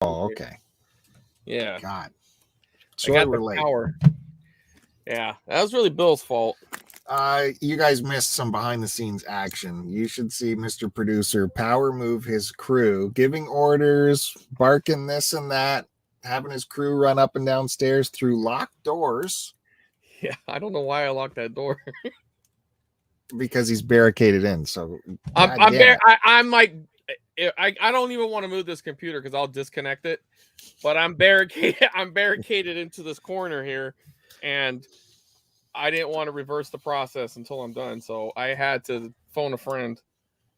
Oh, okay. Yeah. God. So I got the power. Yeah, that was really Bill's fault. You guys missed some behind the scenes action. You should see Mr. Producer power move his crew, giving orders, barking this and that, having his crew run up and down stairs through locked doors. Yeah, I don't know why I locked that door. Because he's barricaded in. So I'm like, I don't even want to move this computer because I'll disconnect it. But I'm barricaded. I'm barricaded into this corner here, and I didn't want to reverse the process until I'm done. So I had to phone a friend.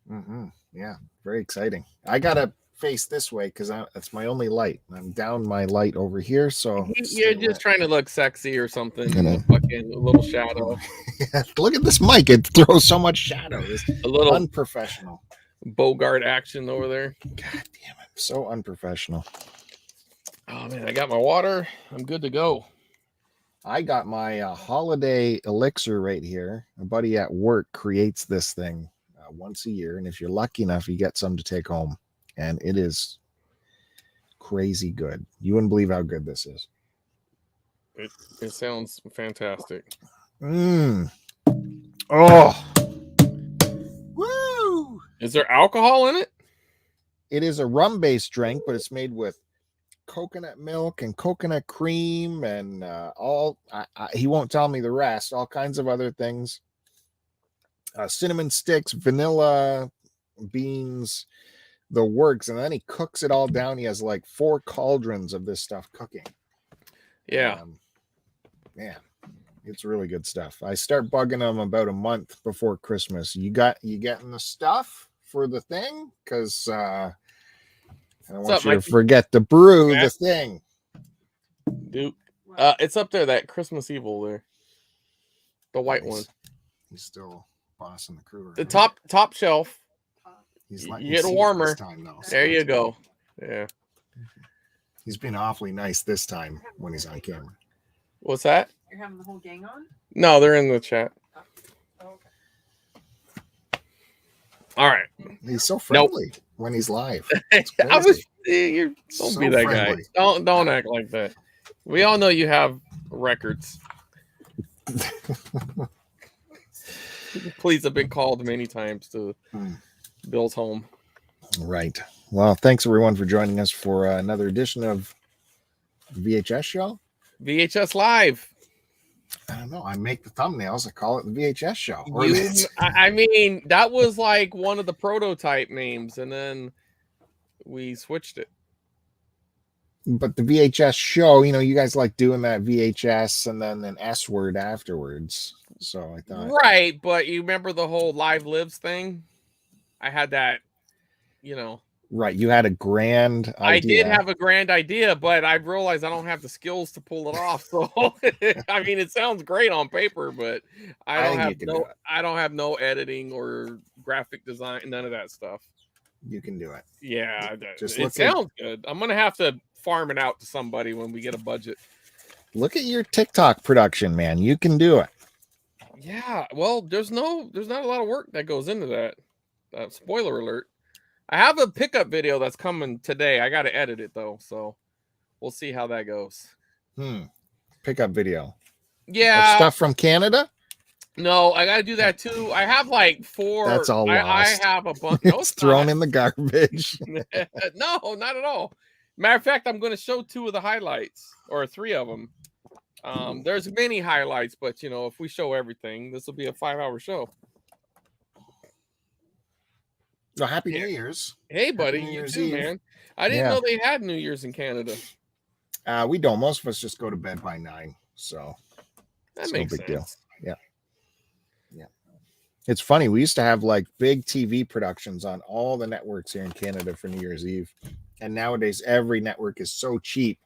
Mm-hmm. Yeah, very exciting. I gotta face this way because that's my only light. I'm down my light over here, so you're just trying to look sexy or something. Fucking a little shadow. Look at this mic; it throws so much shadow. It's a little unprofessional. Bogart action over there. God damn it! So unprofessional. Oh man, I got my water. I'm good to go. I got my holiday elixir right here. A buddy at work creates this thing once a year, and if you're lucky enough, you get some to take home, and it is crazy good. You wouldn't believe how good this is. It sounds fantastic. Oh, woo! Is there alcohol in it? It is a rum-based drink, but it's made with coconut milk and coconut cream and he won't tell me the rest, all kinds of other things, cinnamon sticks, vanilla beans, the works, and then he cooks it all down. He has like 4 cauldrons of this stuff cooking. Yeah. Man, it's really good stuff. I start bugging him about a month before Christmas. You getting the stuff for the thing? Because I don't want you to forget to brew the thing. Dude, it's up there, that Christmas Evil there. The white one. He's still bossing the crew. The top shelf. He's like, you get warmer. This time, though, there you go. Yeah. He's been awfully nice this time when he's on camera. What's that? You're having the whole gang on? No, they're in the chat. Oh, okay. All right. He's so friendly when he's live. Don't be that friendly guy. Don't act like that. We all know you have records. Please have been called many times to Bill's home. Right. Well, thanks everyone for joining us for another edition of VHS show. VHS Live. I don't know. I make the thumbnails. I call it the VHS show. I mean, that was like one of the prototype names, and then we switched it. But the VHS show, you guys like doing that VHS and then an S word afterwards. So I thought. Right, but you remember the whole Live Lives thing? I had that, Right, you had a grand idea. I did have a grand idea, but I realized I don't have the skills to pull it off. So I mean, it sounds great on paper, but I don't have no editing or graphic design, none of that stuff. You can do it. Yeah, it sounds good. I'm gonna have to farm it out to somebody when we get a budget. Look at your TikTok production, man. You can do it. Yeah, well, there's not a lot of work that goes into that. Spoiler alert. I have a pickup video that's coming today. I got to edit it though, so we'll see how that goes. Pickup video. Yeah. Of stuff from Canada? No, I got to do that too. I have like 4. That's all lost. I have a bunch. No, it's thrown in the garbage. No, not at all. Matter of fact, I'm going to show 2 of the highlights, or 3 of them. There's many highlights, but if we show everything, this will be a 5-hour show. Well, happy New Year's. Hey, buddy. You too, man. I didn't know they had New Year's in Canada. We don't. Most of us just go to bed by 9. So that makes no big sense. Deal. Yeah. It's funny. We used to have like big TV productions on all the networks here in Canada for New Year's Eve. And nowadays, every network is so cheap.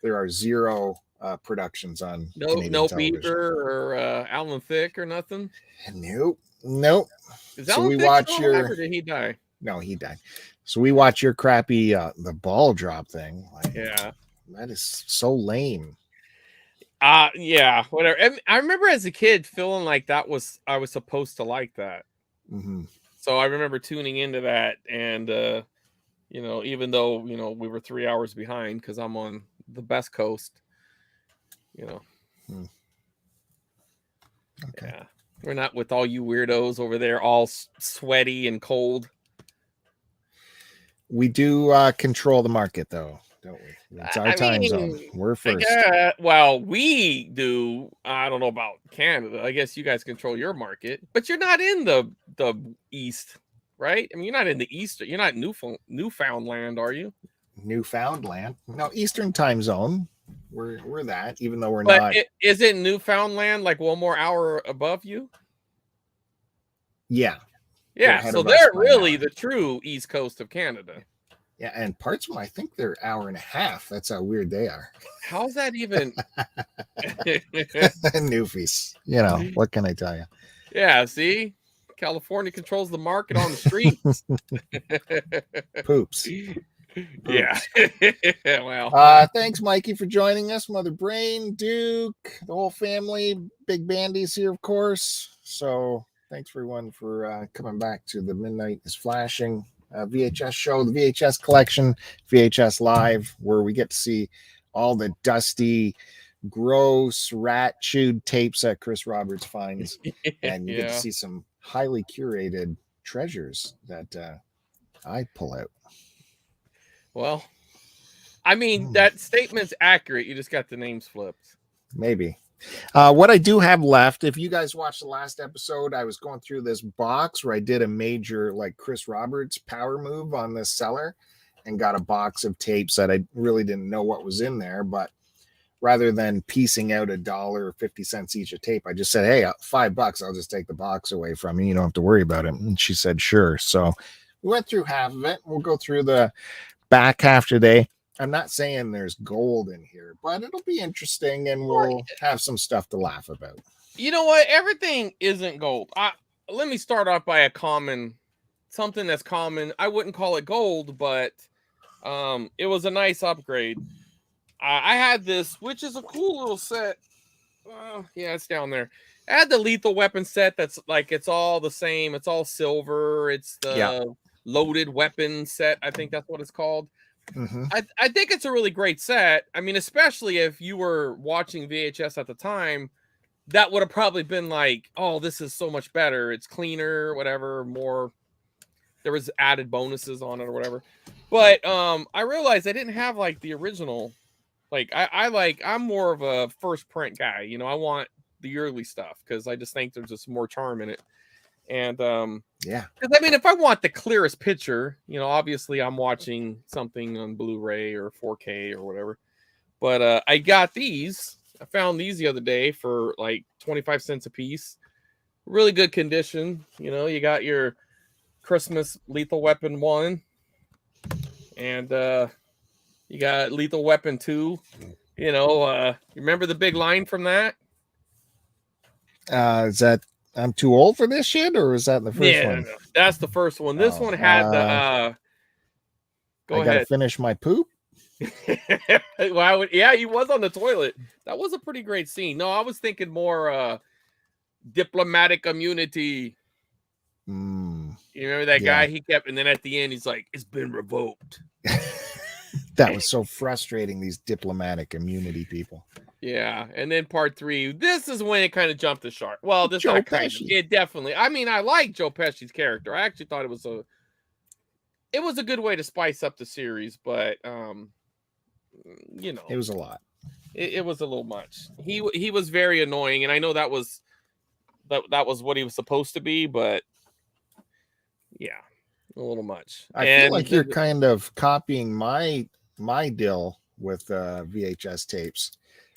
There are 0 productions on Canadian television. Bieber or Alan Thicke or nothing? Nope. So we watch your. Or did he die? No, he died. So we watch your crappy the ball drop thing. Like, yeah, that is so lame. Yeah, whatever. And I remember as a kid feeling like I was supposed to like that. Mm-hmm. So I remember tuning into that, and You know, even though, you know, we were 3 hours behind because I'm on the best coast, you know. Okay. Yeah. We're not with all you weirdos over there all sweaty and cold. We do control the market, though, don't we? It's our time zone. We're first. Well, we do. I don't know about Canada. I guess you guys control your market, but you're not in the East, right? I mean, you're not in the East. You're not Newfoundland, are you? Newfoundland. No, Eastern time zone. We're that, even though we're But not. Isn't Newfoundland like one more hour above you? Yeah. Yeah, so they're really the true East Coast of Canada. Yeah, and parts of them, I think they're hour and a half. That's how weird they are. How's that even? Newfies. You know, what can I tell you? Yeah, see? California controls the market on the streets. Poops. Yeah. Well. Thanks, Mikey, for joining us. Mother Brain, Duke, the whole family. Big Bandy's here, of course. So thanks, everyone, for coming back to the Midnight is Flashing VHS show, the VHS collection, VHS Live, where we get to see all the dusty, gross, rat-chewed tapes that Chris Roberts finds. And you get to see some highly curated treasures that I pull out. Well, I mean, that statement's accurate. You just got the names flipped. Maybe. What I do have left, if you guys watched the last episode, I was going through this box where I did a major, like, Chris Roberts power move on this seller and got a box of tapes that I really didn't know what was in there. But rather than piecing out $1.50 each a tape, I just said, hey, $5, I'll just take the box away from you. You don't have to worry about it. And she said, sure. So we went through half of it. We'll go through the back half today. I'm not saying there's gold in here, but it'll be interesting and we'll have some stuff to laugh about. You know what? Everything isn't gold. Let me start off by something that's common. I wouldn't call it gold, but it was a nice upgrade. I had this, which is a cool little set. Yeah, it's down there. I had the Lethal Weapon set that's like, it's all the same. It's all silver. It's the loaded weapon set. I think that's what it's called. Mm-hmm. I think it's a really great set. I mean, especially if you were watching VHS at the time, that would have probably been like, oh, this is so much better. It's cleaner, whatever, more. There was added bonuses on it or whatever. But I realized I didn't have like the original. Like I'm more of a first print guy. You know, I want the early stuff because I just think there's just more charm in it. And yeah, because I mean, if I want the clearest picture, you know, obviously I'm watching something on Blu-ray or 4K or whatever. But I got these. I found these the other day for like 25 cents a piece. Really good condition. You know, you got your Christmas Lethal Weapon 1, and you got Lethal Weapon 2. You know, you remember the big line from that? Is that I'm too old for this shit, or is that the first one? No. That's the first one. This one had the go ahead. Gotta finish my poop. Well, yeah, he was on the toilet. That was a pretty great scene. No, I was thinking more diplomatic immunity. You remember that guy? He kept, and then at the end, he's like, "It's been revoked." That was so frustrating. These diplomatic immunity people. Yeah, and then part 3. This is when it kind of jumped the shark. Well, this Joe Pesci. It definitely. I mean, I like Joe Pesci's character. I actually thought it was a good way to spice up the series, but you know, it was a lot. It was a little much. He was very annoying, and I know that was what he was supposed to be, but yeah, a little much. I feel like you're kind of copying my deal with VHS tapes,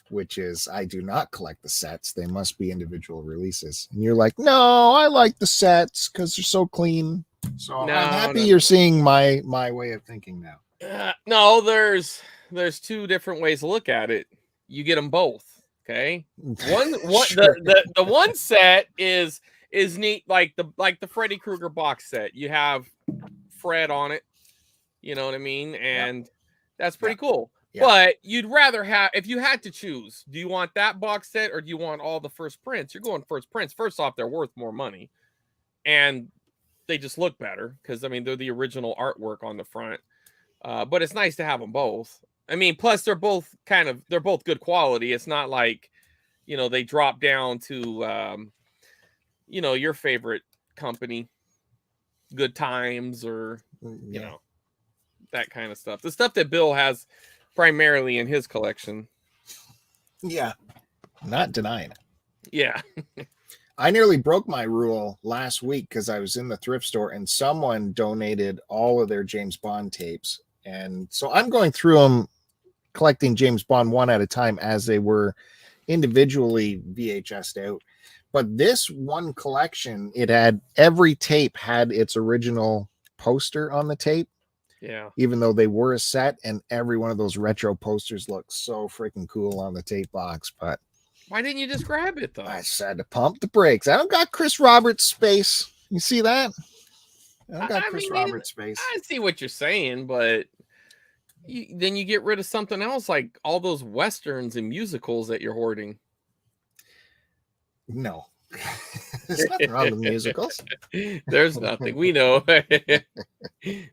which is I do not collect the sets. They must be individual releases. And you're like, no, I like the sets because they're so clean. So I'm happy you're seeing my way of thinking now. No, there's 2 different ways to look at it. You get them both. Okay. One sure. the one set is neat, like the Freddy Krueger box set. You have Fred on it. You know what I mean? And that's pretty cool. Yeah. But you'd rather have, if you had to choose, do you want that box set or do you want all the first prints? You're going first prints. First off, they're worth more money. And they just look better because, I mean, they're the original artwork on the front. But it's nice to have them both. I mean, plus they're both good quality. It's not like, they drop down to, your favorite company, Good Times, or, that kind of stuff. The stuff that Bill has primarily in his collection. Yeah. Not denying it. Yeah. I nearly broke my rule last week because I was in the thrift store and someone donated all of their James Bond tapes. And so I'm going through them, collecting James Bond one at a time as they were individually VHS'd out. But this one collection, every tape had its original poster on the tape. Yeah. Even though they were a set, and every one of those retro posters looks so freaking cool on the tape box. But why didn't you just grab it, though? I just had to pump the brakes. I don't got Chris Roberts space. You see that? I don't got Chris Roberts space. I see what you're saying, but then you get rid of something else, like all those westerns and musicals that you're hoarding. No. There's nothing wrong with musicals. There's nothing. We know.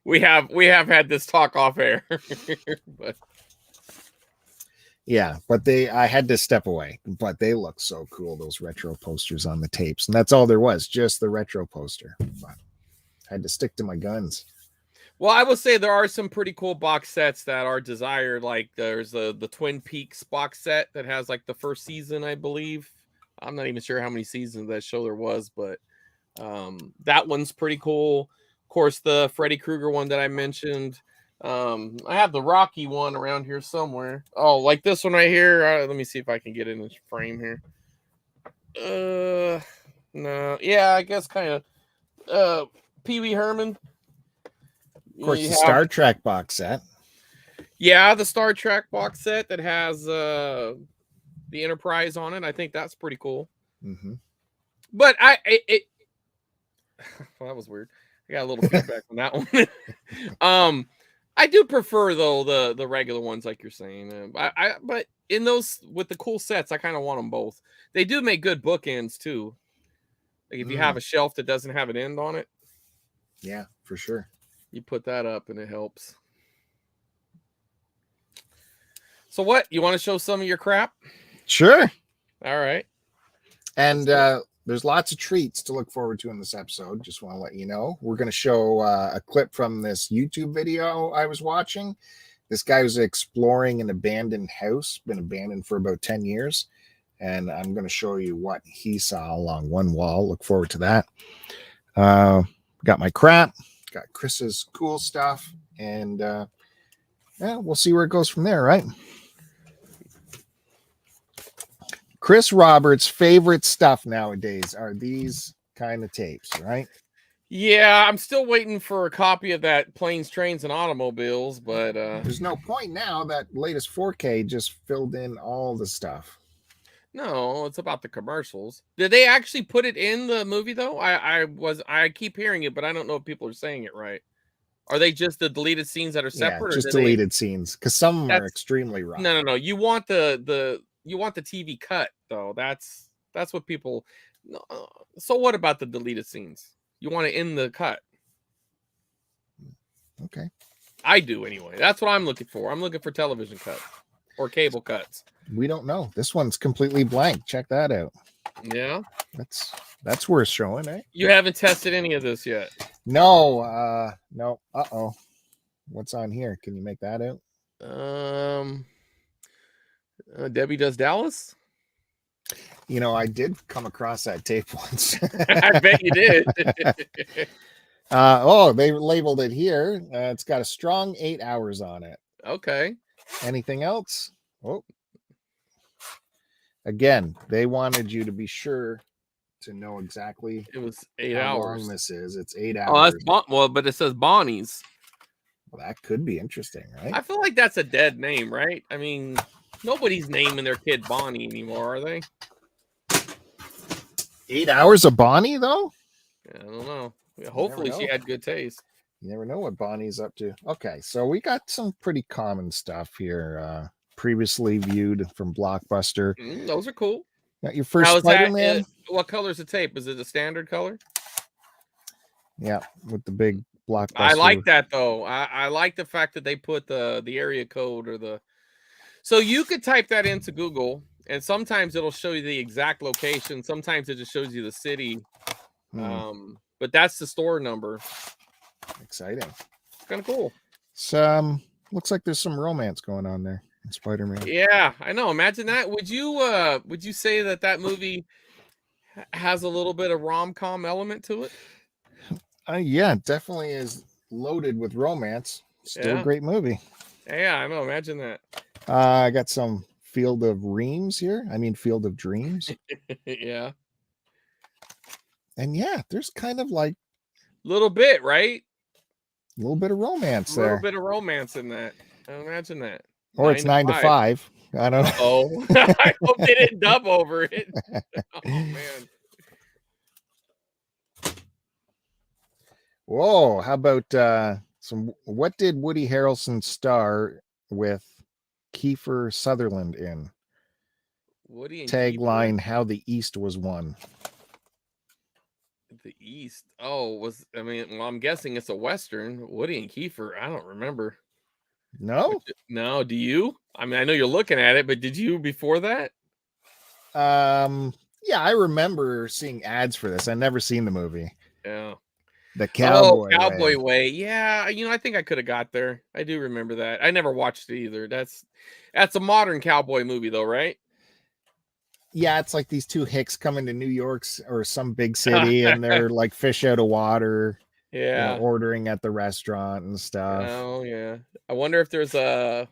we have had this talk off air. But yeah, but I had to step away. But they look so cool, those retro posters on the tapes. And that's all there was, just the retro poster. But I had to stick to my guns. Well, I will say there are some pretty cool box sets that are desired. Like there's the Twin Peaks box set that has like the first season, I believe. I'm not even sure how many seasons of that show there was, but that one's pretty cool. Of course, the Freddy Krueger one that I mentioned. I have the Rocky one around here somewhere. Oh, like this one right here. Let me see if I can get in this frame here. No. Yeah, I guess kind of Pee Wee Herman. Of course, the Star Trek box set. Yeah, the Star Trek box set that has the Enterprise on it. I think that's pretty cool. Mm-hmm. But well, that was weird. I got a little feedback on that one. I do prefer though the regular ones, like you're saying. But in those with the cool sets, I kind of want them both. They do make good bookends too. Like if you have a shelf that doesn't have an end on it. Yeah, for sure. You put that up and it helps. So what? You want to show some of your crap? Sure. All right. And there's lots of treats to look forward to in this episode. Just want to let you know. We're going to show a clip from this YouTube video I was watching. This guy was exploring an abandoned house, been abandoned for about 10 years. And I'm going to show you what he saw along one wall. Look forward to that. Got my crap. Got Chris's cool stuff. And we'll see where it goes from there, right? Chris Roberts' favorite stuff nowadays are these kind of tapes, right? Yeah, I'm still waiting for a copy of that Planes, Trains, and Automobiles, but there's no point now. That latest 4K just filled in all the stuff. No, it's about the commercials. Did they actually put it in the movie though? I keep hearing it, but I don't know if people are saying it right. Are they just the deleted scenes that are separate? Yeah, just deleted scenes, because some of them are extremely rough. No. You want the TV cut though. That's what people. So what about the deleted scenes? You want it in the cut? Okay. I do anyway. That's what I'm looking for. I'm looking for television cuts or cable cuts. We don't know. This one's completely blank. Check that out. Yeah. That's worth showing, eh? You haven't tested any of this yet. No. No. Uh-oh. What's on here? Can you make that out? Debbie Does Dallas. You know, I did come across that tape once. I bet you did. They labeled it here. It's got a strong 8 hours on it. Okay. Anything else? Oh. Again, they wanted you to be sure to know exactly. It was 8 how hours. long this is. It's 8 hours. Oh, that's but it says Bonnie's. Well, that could be interesting, right? I feel like that's a dead name, right? I mean, nobody's naming their kid Bonnie anymore, are they? 8 hours of Bonnie, though? I don't know. Hopefully she had good taste. You never know what Bonnie's up to. Okay, so we got some pretty common stuff here. Previously viewed from Blockbuster. Those are cool. Got your first Spider-Man. What color is the tape? Is it a standard color? Yeah, with the big Blockbuster. I like that though. I like the fact that they put the area code or the. So you could type that into Google, and sometimes it'll show you the exact location. Sometimes it just shows you the city. But that's the store number. Exciting. It's kind of cool. So looks like there's some romance going on there in Spider-Man. Yeah, I know. Imagine that. Would you say that movie has a little bit of rom-com element to it? Yeah, it definitely is loaded with romance. Still a great movie. Yeah, I know. Imagine that. I got some Field of Dreams here. Field of Dreams. Yeah. And yeah, there's kind of like little bit, right? A little bit of romance there. A little bit of romance in that. Imagine that. Or it's 9 to 5. I don't know. Oh, I hope they didn't dub over it. Oh man. Whoa, how about what did Woody Harrelson star with Kiefer Sutherland in? Woody and tagline, Kiefer? How the East Was Won. The East. Oh, I'm guessing it's a Western. Woody and Kiefer. I don't remember. No? No, do you? I know you're looking at it, but did you before that? Yeah, I remember seeing ads for this. I never seen the movie. Yeah. The Cowboy Way. Yeah, I think I could have got there. I do remember that. I never watched it either. That's a modern cowboy movie though, right? Yeah, it's like these two hicks coming to New York or some big city and they're like fish out of water. Yeah. Ordering at the restaurant and stuff. Oh yeah. I wonder if there's a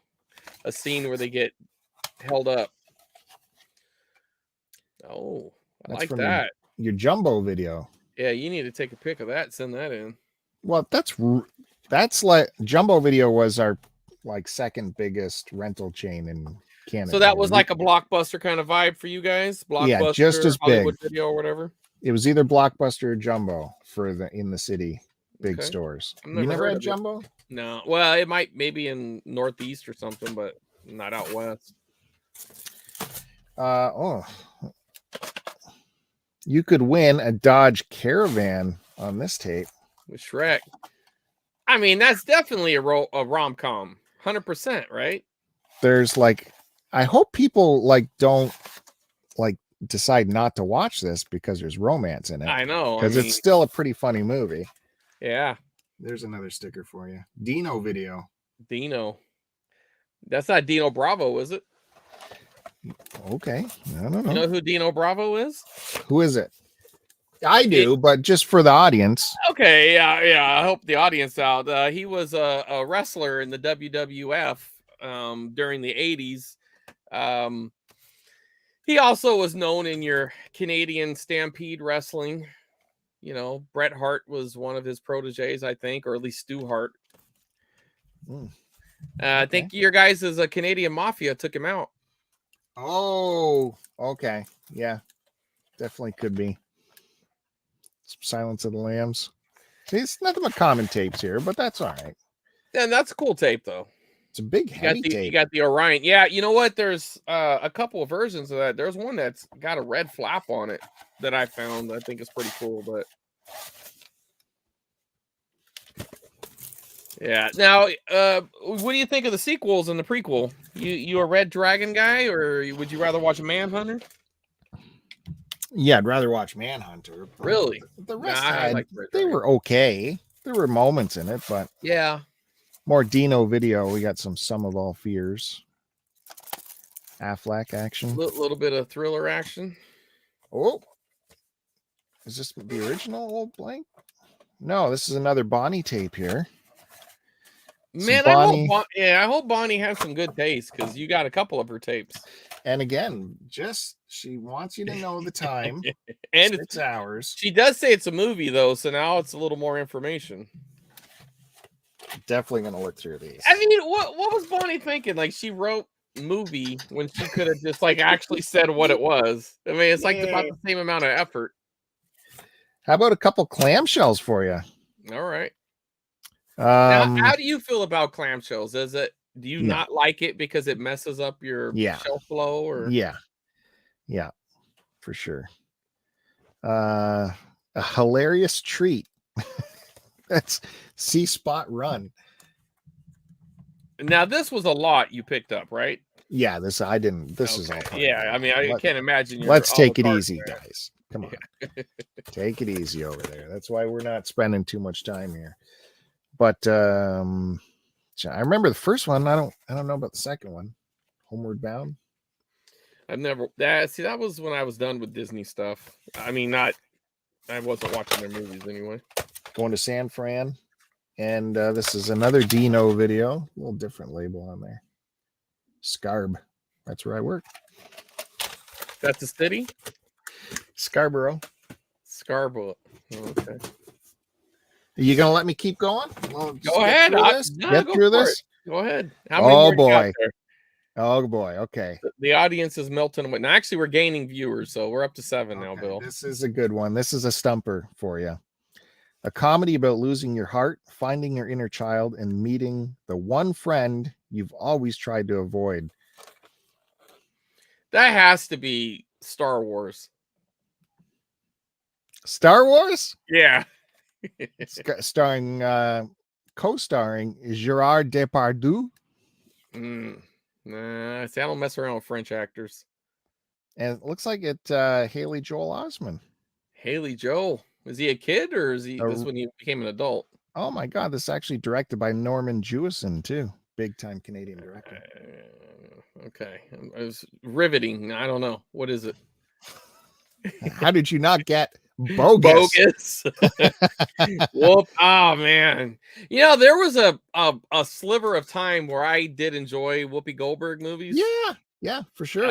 scene where they get held up. Oh, I like that. Your Jumbo video. Yeah, you need to take a pic of that, send that in. Well, that's like Jumbo Video was our second biggest rental chain in Canada. So that was like a Blockbuster kind of vibe for you guys? Blockbuster, yeah, just as Hollywood big. Video or whatever? It was either Blockbuster or Jumbo in the city big stores. You never had Jumbo? No. Well, it maybe in Northeast or something, but not out west. You could win a Dodge Caravan on this tape with Shrek. That's definitely a rom-com, 100%, right? There's I hope people don't decide not to watch this because there's romance in it. I know, because it's still a pretty funny movie. Yeah. There's another sticker for you. Dino Video. Dino. That's not Dino Bravo, is it? Okay. I don't know. You know who Dino Bravo is? Who is it? I do, but just for the audience. Okay, yeah. I hope the audience out. He was a wrestler in the WWF during the 80s. He also was known in your Canadian Stampede Wrestling. Bret Hart was one of his proteges, I think, or at least Stu Hart. I think your guys as a Canadian Mafia took him out. Oh, okay. Yeah, definitely could be. Silence of the Lambs. It's nothing but common tapes here, but that's all right. And that's a cool tape, though. It's a big heavy tape. You got the Orion. Yeah, you know what? There's a couple of versions of that. There's one that's got a red flap on it that I found. I think is pretty cool, but yeah. Now, what do you think of the sequels and the prequel? You a Red Dragon guy, or would you rather watch Manhunter? Yeah, I'd rather watch Manhunter. Really? The rest they were okay. There were moments in it, but yeah. More Dino Video. We got some of All Fears. Affleck action. A little bit of thriller action. Oh, is this the original Old Blank? No, this is another Bonnie tape here. Man, I hope Bonnie has some good taste because you got a couple of her tapes. And again, she wants you to know the time. And 6 hours. She does say it's a movie though, so now it's a little more information. Definitely gonna look through these. What was Bonnie thinking? She wrote movie when she could have just actually said what it was. It's about the same amount of effort. How about a couple clamshells for you? All right. Now, how do you feel about clamshells? Do you not like it because it messes up your shelf flow? Or yeah, for sure. A hilarious treat. That's C Spot Run. Now this was a lot you picked up, right? Yeah, this I didn't. This is all Okay. part Yeah, of I mean, I can't imagine. Let's all take the it cards easy, there. guys. Come on, take it easy over there. That's why we're not spending too much time here. But I remember the first one. I don't know about the second one. Homeward Bound. I've never that was when I was done with Disney stuff. I mean, I wasn't watching their movies anyway. Going to San Fran. And this is another Dino video. A little different label on there. Scarb. That's where I work. That's the city? Scarborough. Scarborough. Okay. Are you going to let me keep going? Well, Go ahead. Get through this. Go ahead. How many more you got there? Oh, boy. Okay. The audience is melting away. Now, actually, we're gaining viewers, so we're up to 7 now, Bill. This is a good one. This is a stumper for you. A comedy about losing your heart, finding your inner child, and meeting the one friend you've always tried to avoid. That has to be Star Wars. Star Wars? Yeah. Starring, co-starring Gerard Depardieu. Nah, see, I don't mess around with French actors. And it looks like it Haley Joel Osment. Haley Joel. Is he a kid or is he this when he became an adult? Oh my God, this is actually directed by Norman Jewison too. Big time Canadian director. Okay. It was riveting. I don't know. What is it? How did you not get bogus? Whoop. Oh man. You know, there was a sliver of time where I did enjoy Whoopi Goldberg movies. Yeah, for sure.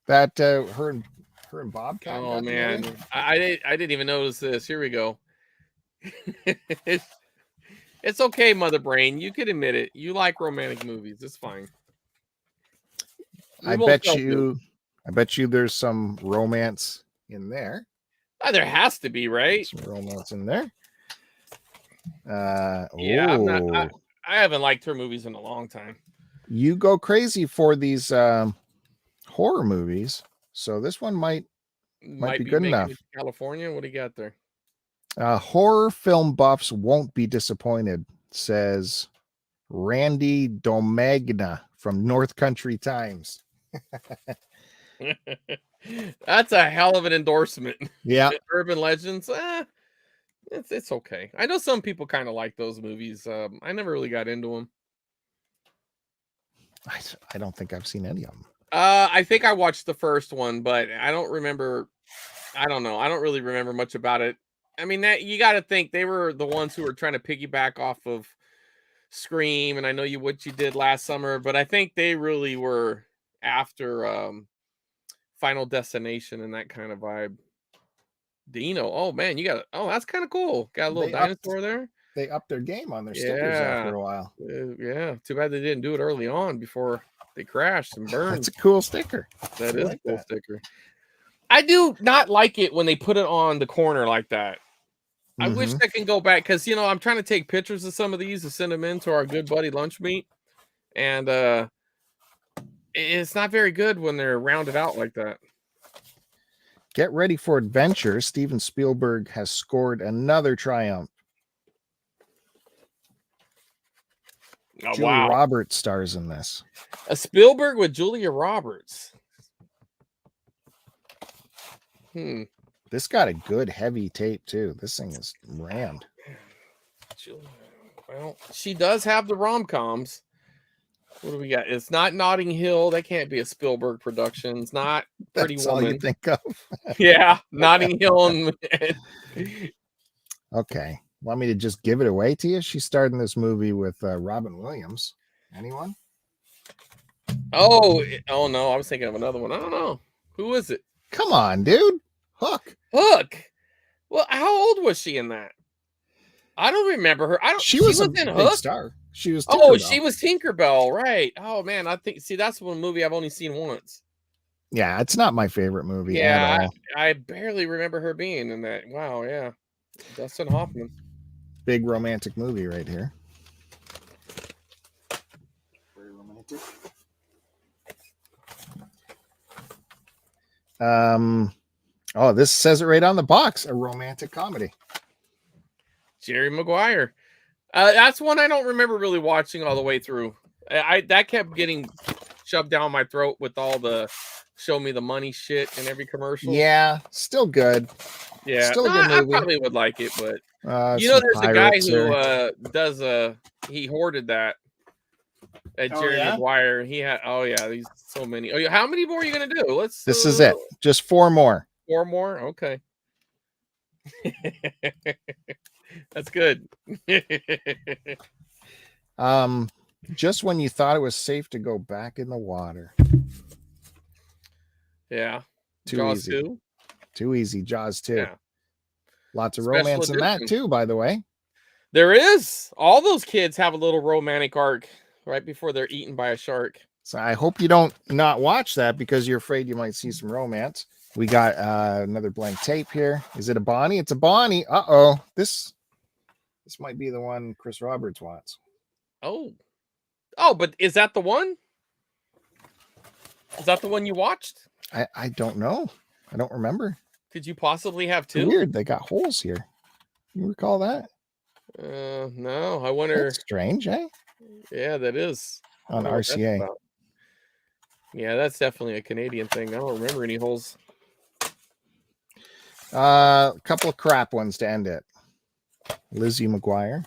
That her and Bobcat. Oh man, I didn't even notice this. Here we go. It's okay, Mother Brain. You could admit it. You like romantic movies. It's fine. I bet you there's some romance in there. There has to be, right? Some romance in there. Yeah, I haven't liked her movies in a long time. You go crazy for these horror movies. So this one might be good enough. California, what do you got there? Horror film buffs won't be disappointed, says Randy Domagna from North Country Times. That's a hell of an endorsement. Yeah. Urban Legends, it's okay. I know some people kind of like those movies. I never really got into them. I don't think I've seen any of them. I think I watched the first one, but I don't remember. I don't know. I don't really remember much about it. I mean, that you got to think they were the ones who were trying to piggyback off of Scream, and I know what you did last summer, but I think they really were after Final Destination and that kind of vibe. Dino, oh man, that's kind of cool. Got a little dinosaur there. They upped their game on their stickers after a while. Yeah, too bad they didn't do it early on before they crashed and burned. That's a cool sticker. That is a cool sticker. I do not like it when they put it on the corner like that. I wish I can go back because I'm trying to take pictures of some of these to send them in to our good buddy Lunch Meat, and it's not very good when they're rounded out like that. Get ready for adventure. Steven Spielberg has scored another triumph. Oh, Julia Roberts stars in this. A Spielberg with Julia Roberts. This got a good heavy tape too. This thing is rammed. Well, she does have the rom-coms. What do we got? It's not Notting Hill. That can't be a Spielberg production. It's not Pretty That's Woman. all you think of. Yeah, Notting Hill. Okay. Want me to just give it away to you? She starred in this movie with Robin Williams. Anyone? Oh no, I was thinking of another one. I don't know. Who is it? Come on, dude. Hook. Well, how old was she in that? I don't remember her. She was a in big Hook. Star. She was. Tinkerbell. She was Tinkerbell, right? Oh man, that's one movie I've only seen once. Yeah, it's not my favorite movie. Yeah, at all. I barely remember her being in that. Wow, yeah, Dustin Hoffman. Big romantic movie right here. Very romantic. Oh, this says it right on the box. A romantic comedy. Jerry Maguire. That's one I don't remember really watching all the way through. That kept getting shoved down my throat with all the show me the money shit in every commercial. Yeah, still good. Yeah, Still a no, good I movie. probably would like it, but you Some know, there's a guy pirates who there. does he hoarded that at Oh, Jerry yeah? Maguire. He had these so many. Oh, yeah, how many more are you gonna do? Let's. This is it. Just 4 more. 4 more. Okay. That's good. Just when you thought it was safe to go back in the water. Yeah. Too Jaws easy. 2. Too easy. Jaws 2. Yeah. Lots of Special romance in that edition. too, by the way. There is. All those kids have a little romantic arc right before they're eaten by a shark. So I hope you don't not watch that because you're afraid you might see some romance. We got another blank tape here. Is it a Bonnie? It's a Bonnie. Uh-oh. This might be the one Chris Roberts wants. Oh, but is that the one? Is that the one you watched? I don't know. I don't remember. Could you possibly have It's 2? weird. They got holes here. You recall that? No. I wonder. That's strange, eh? Yeah, that is. On RCA. Yeah, that's definitely a Canadian thing. I don't remember any holes. A couple of crap ones to end it. Lizzie McGuire.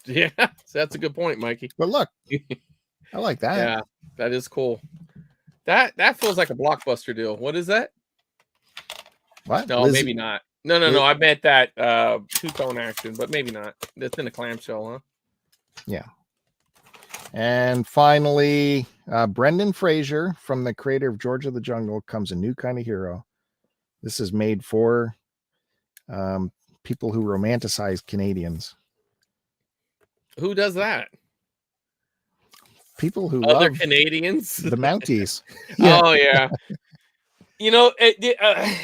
Yeah, that's a good point, Mikey. But look, I like that. Yeah, that is cool. That feels like a Blockbuster deal. What is that? What? No, maybe not. No. I meant that two-tone action, but maybe not. That's in a clamshell, huh? Yeah. And finally, Brendan Fraser, from the creator of George of the Jungle, comes a new kind of hero. This is made for people who romanticize Canadians. Who does that? People who Other love Canadians, the Mounties. Yeah. Oh yeah. You know,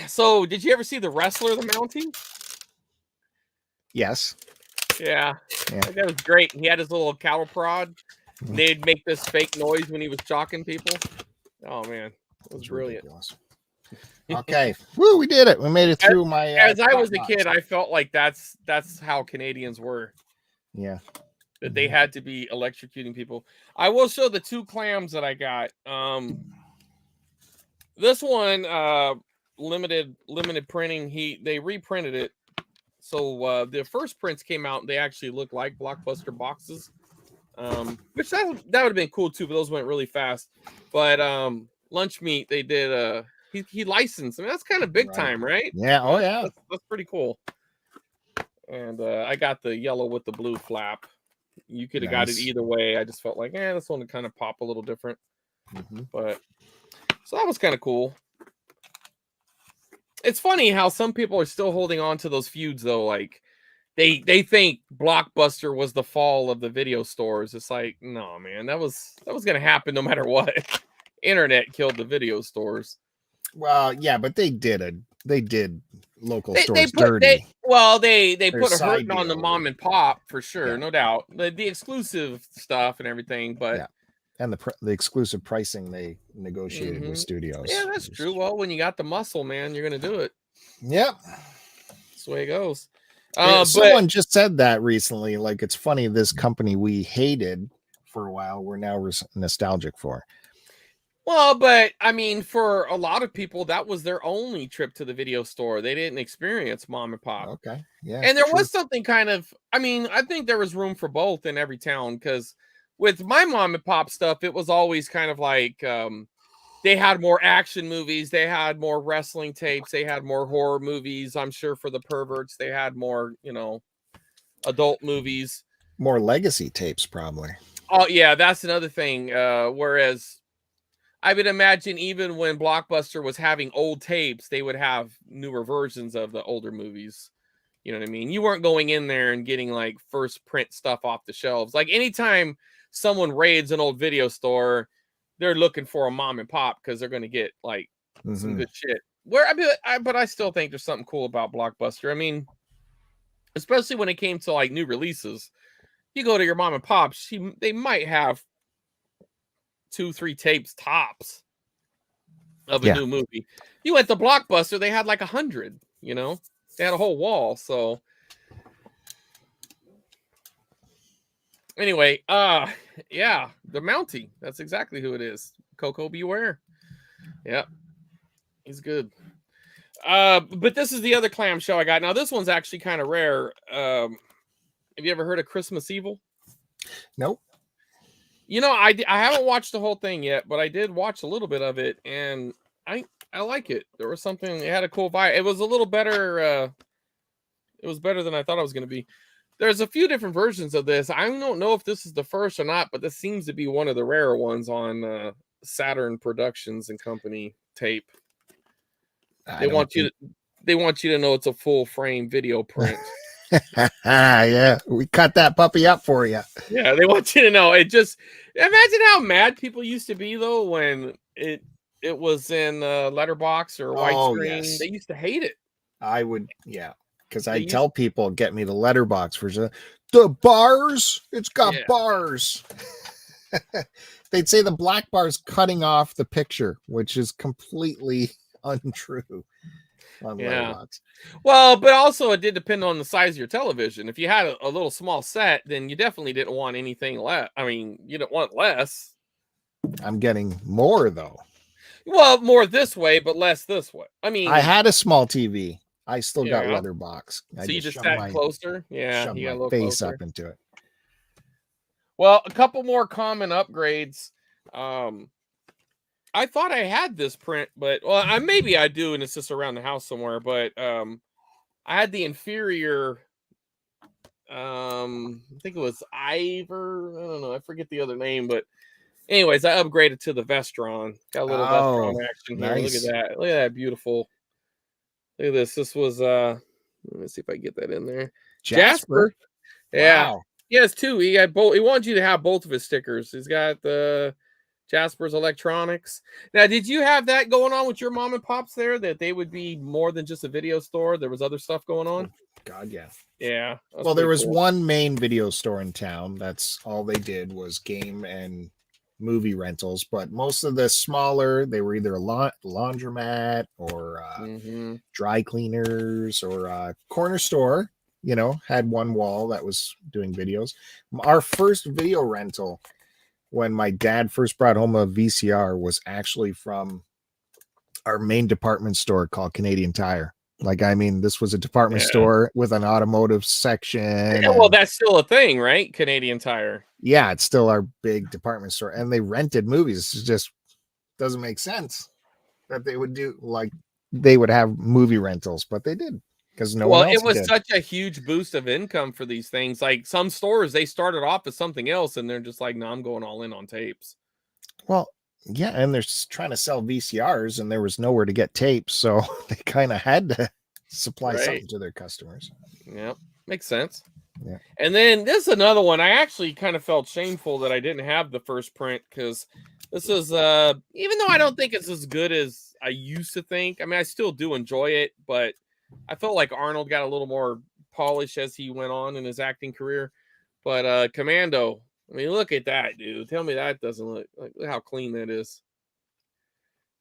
so did you ever see The Wrestler, the Mountie? Yes. Yeah. That was great. He had his little cattle prod. They'd make this fake noise when he was shocking people. Oh man, it was brilliant. Ridiculous. Okay, woo, we did it. We made it through my. As I was a kid, I felt like that's how Canadians were. Yeah. That they had to be electrocuting people. I will show the 2 clams that I got. This one, limited printing. They reprinted it. So the first prints came out and they actually look like Blockbuster boxes. Which that would have been cool too, but those went really fast. But Lunch Meat, they did he licensed. I mean, that's kind of big time, right? Yeah. Oh yeah. That's pretty cool. And I got the yellow with the blue flap. You could have got it either way. I just felt like, this one would kind of pop a little different. But so that was kind of cool. It's funny how some people are still holding on to those feuds, though. Like they think Blockbuster was the fall of the video stores. It's like, no, man, that was gonna happen no matter what. Internet killed the video stores. Well, yeah, but they did local stores dirty. They put a hurting on the mom and pop for sure, no doubt. The exclusive stuff and everything, but and the exclusive pricing they negotiated with studios. Yeah, that's true. Well, when you got the muscle, man, you're gonna do it. Yep, that's the way it goes. Someone just said that recently. Like, it's funny, this company we hated for a while, we're now nostalgic for. Well, but I mean, for a lot of people, that was their only trip to the video store. They didn't experience mom and pop. Okay. Yeah. And there was something kind of, I mean, I think there was room for both in every town, because with my mom and pop stuff, it was always kind of like they had more action movies. They had more wrestling tapes. They had more horror movies. I'm sure for the perverts, they had more, adult movies. More legacy tapes, probably. Oh, yeah, that's another thing. Whereas I would imagine even when Blockbuster was having old tapes, they would have newer versions of the older movies. You know what I mean? You weren't going in there and getting like first print stuff off the shelves. Like anytime someone raids an old video store, they're looking for a mom and pop because they're going to get like some good shit. But I still think there's something cool about Blockbuster. I mean, especially when it came to like new releases, you go to your mom and pop, they might have 2-3 tapes tops of a new movie. You went to Blockbuster, they had like 100, they had a whole wall. So Anyway, yeah, the Mountie. That's exactly who it is. Coco Beware. Yep. He's good. But this is the other clamshell I got. Now, this one's actually kind of rare. Have you ever heard of Christmas Evil? Nope. You know, I haven't watched the whole thing yet, but I did watch a little bit of it, and I like it. There was something, it had a cool vibe. It was a little better. It was better than I thought it was going to be. There's a few different versions of this. I don't know if this is the first or not, but this seems to be one of the rarer ones on Saturn Productions and Company tape. They want you to know it's a full frame video print. Yeah, we cut that puppy up for you. Yeah, they want you to know. It just, imagine how mad people used to be though when it was in letterbox or widescreen. Yes. They used to hate it. I would, yeah, because I tell people, get me the letterbox version. The bars, it's got bars. They'd say the black bar's cutting off the picture, which is completely untrue on letterbox. Well, but also it did depend on the size of your television. If you had a little small set, then you definitely didn't want anything less. I mean, you didn't want less. I'm getting more though. Well, more this way, but less this way. I mean, I had a small TV. I still got letterbox. So you just sat closer? Yeah, shoved you got a my little face closer. up into it. Well, a couple more common upgrades. I thought I had this print, but maybe I do, and it's just around the house somewhere. But I had the inferior. I think it was Ivor. I don't know. I forget the other name, but anyways, I upgraded to the Vestron. Got a little Vestron action here. Nice. Look at that. Look at that beautiful. Look at this. This was let me see if I can get that in there. Jasper. Yeah. Wow. He has two. He got both. He wants you to have both of his stickers. He's got the Jasper's Electronics. Now, did you have that going on with your mom and pops there? That they would be more than just a video store? There was other stuff going on? God, yeah. Yeah. Well, there was one main video store in town. That's all they did was game and movie rentals. But most of the smaller, they were either a laundromat or dry cleaners or a corner store. You know, had one wall that was doing videos. Our first video rental, when my dad first brought home a VCR, was actually from our main department store called Canadian Tire. Like, I mean, this was a department store with an automotive section. Yeah, well, that's still a thing, right? Canadian Tire. Yeah, it's still our big department store. And they rented movies. It just doesn't make sense that they would do, like, they would have movie rentals, but they did. Because it was such a huge boost of income for these things. Like some stores, they started off as something else, and they're just like, "No, I'm going all in on tapes." Well, yeah, and they're trying to sell VCRs, and there was nowhere to get tapes, so they kind of had to supply something to their customers. Yep, makes sense. Yeah. And then this is another one. I actually kind of felt shameful that I didn't have the first print because this is, even though I don't think it's as good as I used to think. I mean, I still do enjoy it, but I felt like Arnold got a little more polish as he went on in his acting career. But Commando, I mean, look at that, dude. Tell me that doesn't look how clean that is.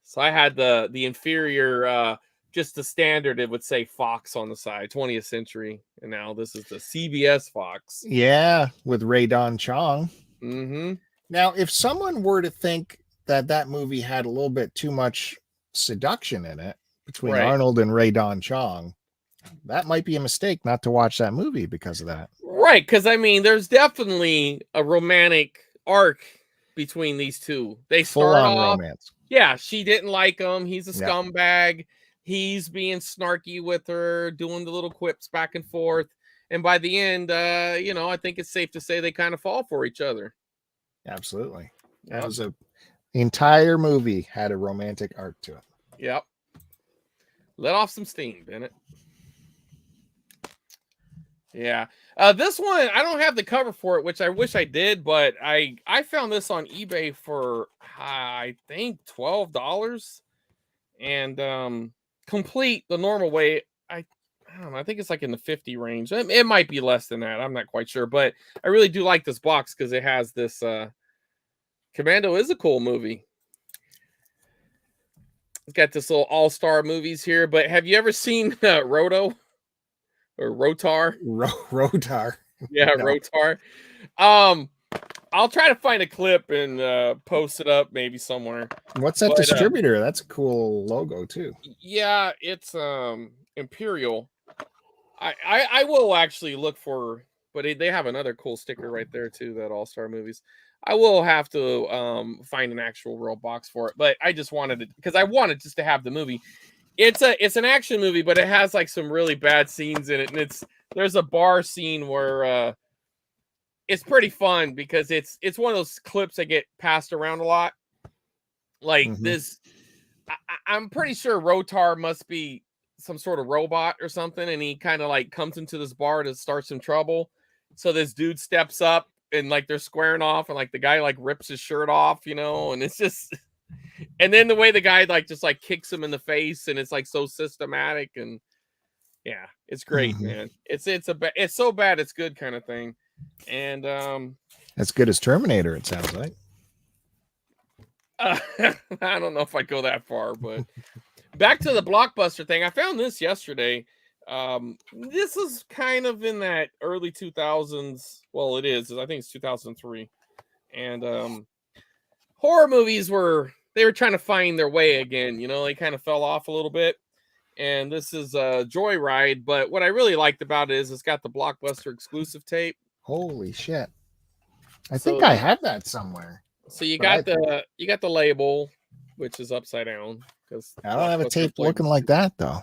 So I had the inferior, just the standard, it would say Fox on the side, 20th Century. And now this is the CBS Fox. Yeah, with Ray Don Chong. Mm-hmm. Now, if someone were to think that movie had a little bit too much seduction in it, between Arnold and Ray Don Chong, that might be a mistake not to watch that movie because of that. Right, because I mean, there's definitely a romantic arc between these two. They start off romance. Yeah, she didn't like him. He's a scumbag. He's being snarky with her, doing the little quips back and forth. And by the end, I think it's safe to say they kind of fall for each other. Absolutely. That was the entire movie had a romantic arc to it. Yep. Let off some steam, Bennett. Yeah. This one, I don't have the cover for it, which I wish I did, but I found this on eBay for, I think, $12. And complete the normal way. I don't know. I think it's like in the 50 range. It might be less than that. I'm not quite sure. But I really do like this box because it has this. Commando is a cool movie. It's got this little all-star movies here, but have you ever seen Roto or Rotar? Rotar. Yeah, no. Rotar. I'll try to find a clip and post it up maybe somewhere. What's that But, distributor? That's a cool logo too. Yeah, it's Imperial. I will actually look for, but they have another cool sticker right there too, that All-Star Movies. I will have to find an actual real box for it, but I just wanted it because I wanted just to have the movie. It's an action movie, but it has like some really bad scenes in it, and there's a bar scene where it's pretty fun because it's one of those clips that get passed around a lot. Like this, I'm pretty sure Rotar must be some sort of robot or something, and he kind of like comes into this bar to start some trouble. So this dude steps up and like they're squaring off, and like the guy like rips his shirt off, and it's just, and then the way the guy like just like kicks him in the face, and it's like so systematic, and yeah, it's great, man. It's so bad it's good kind of thing, and as good as Terminator, it sounds like. I don't know if I'd go that far, but back to the Blockbuster thing. I found this yesterday. This is kind of in that early 2000s. Well, it is. I think it's 2003. And horror movies they were trying to find their way again. They kind of fell off a little bit. And this is Joyride. But what I really liked about it is it's got the Blockbuster exclusive tape. Holy shit. I think I have that somewhere. So you got the label, which is upside down. Because I don't have a tape looking like that though.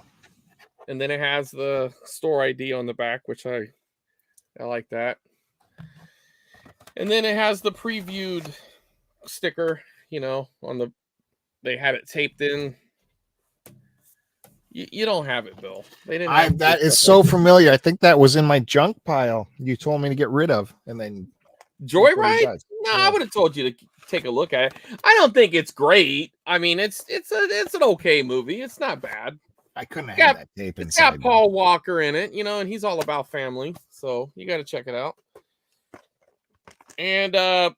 And then it has the store ID on the back, which I like that. And then it has the previewed sticker, they had it taped in. You don't have it, Bill. They didn't. That is so familiar. I think that was in my junk pile. You told me to get rid of, and then Joyride. No, I would have told you to take a look at it. I don't think it's great. I mean, it's an okay movie. It's not bad. I couldn't have that tape inside. It's got Paul Walker in it, and he's all about family, so you got to check it out. And I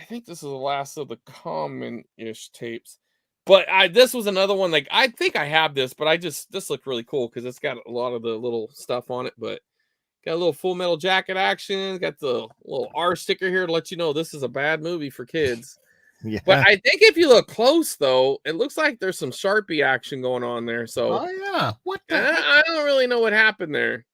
think this is the last of the common-ish tapes. But this was another one. Like I think I have this, but this looked really cool because it's got a lot of the little stuff on it. But got a little Full Metal Jacket action. Got the little R sticker here to let you know this is a bad movie for kids. Yeah. But I think if you look close, though, it looks like there's some Sharpie action going on there. So, oh yeah, what? I don't really know what happened there.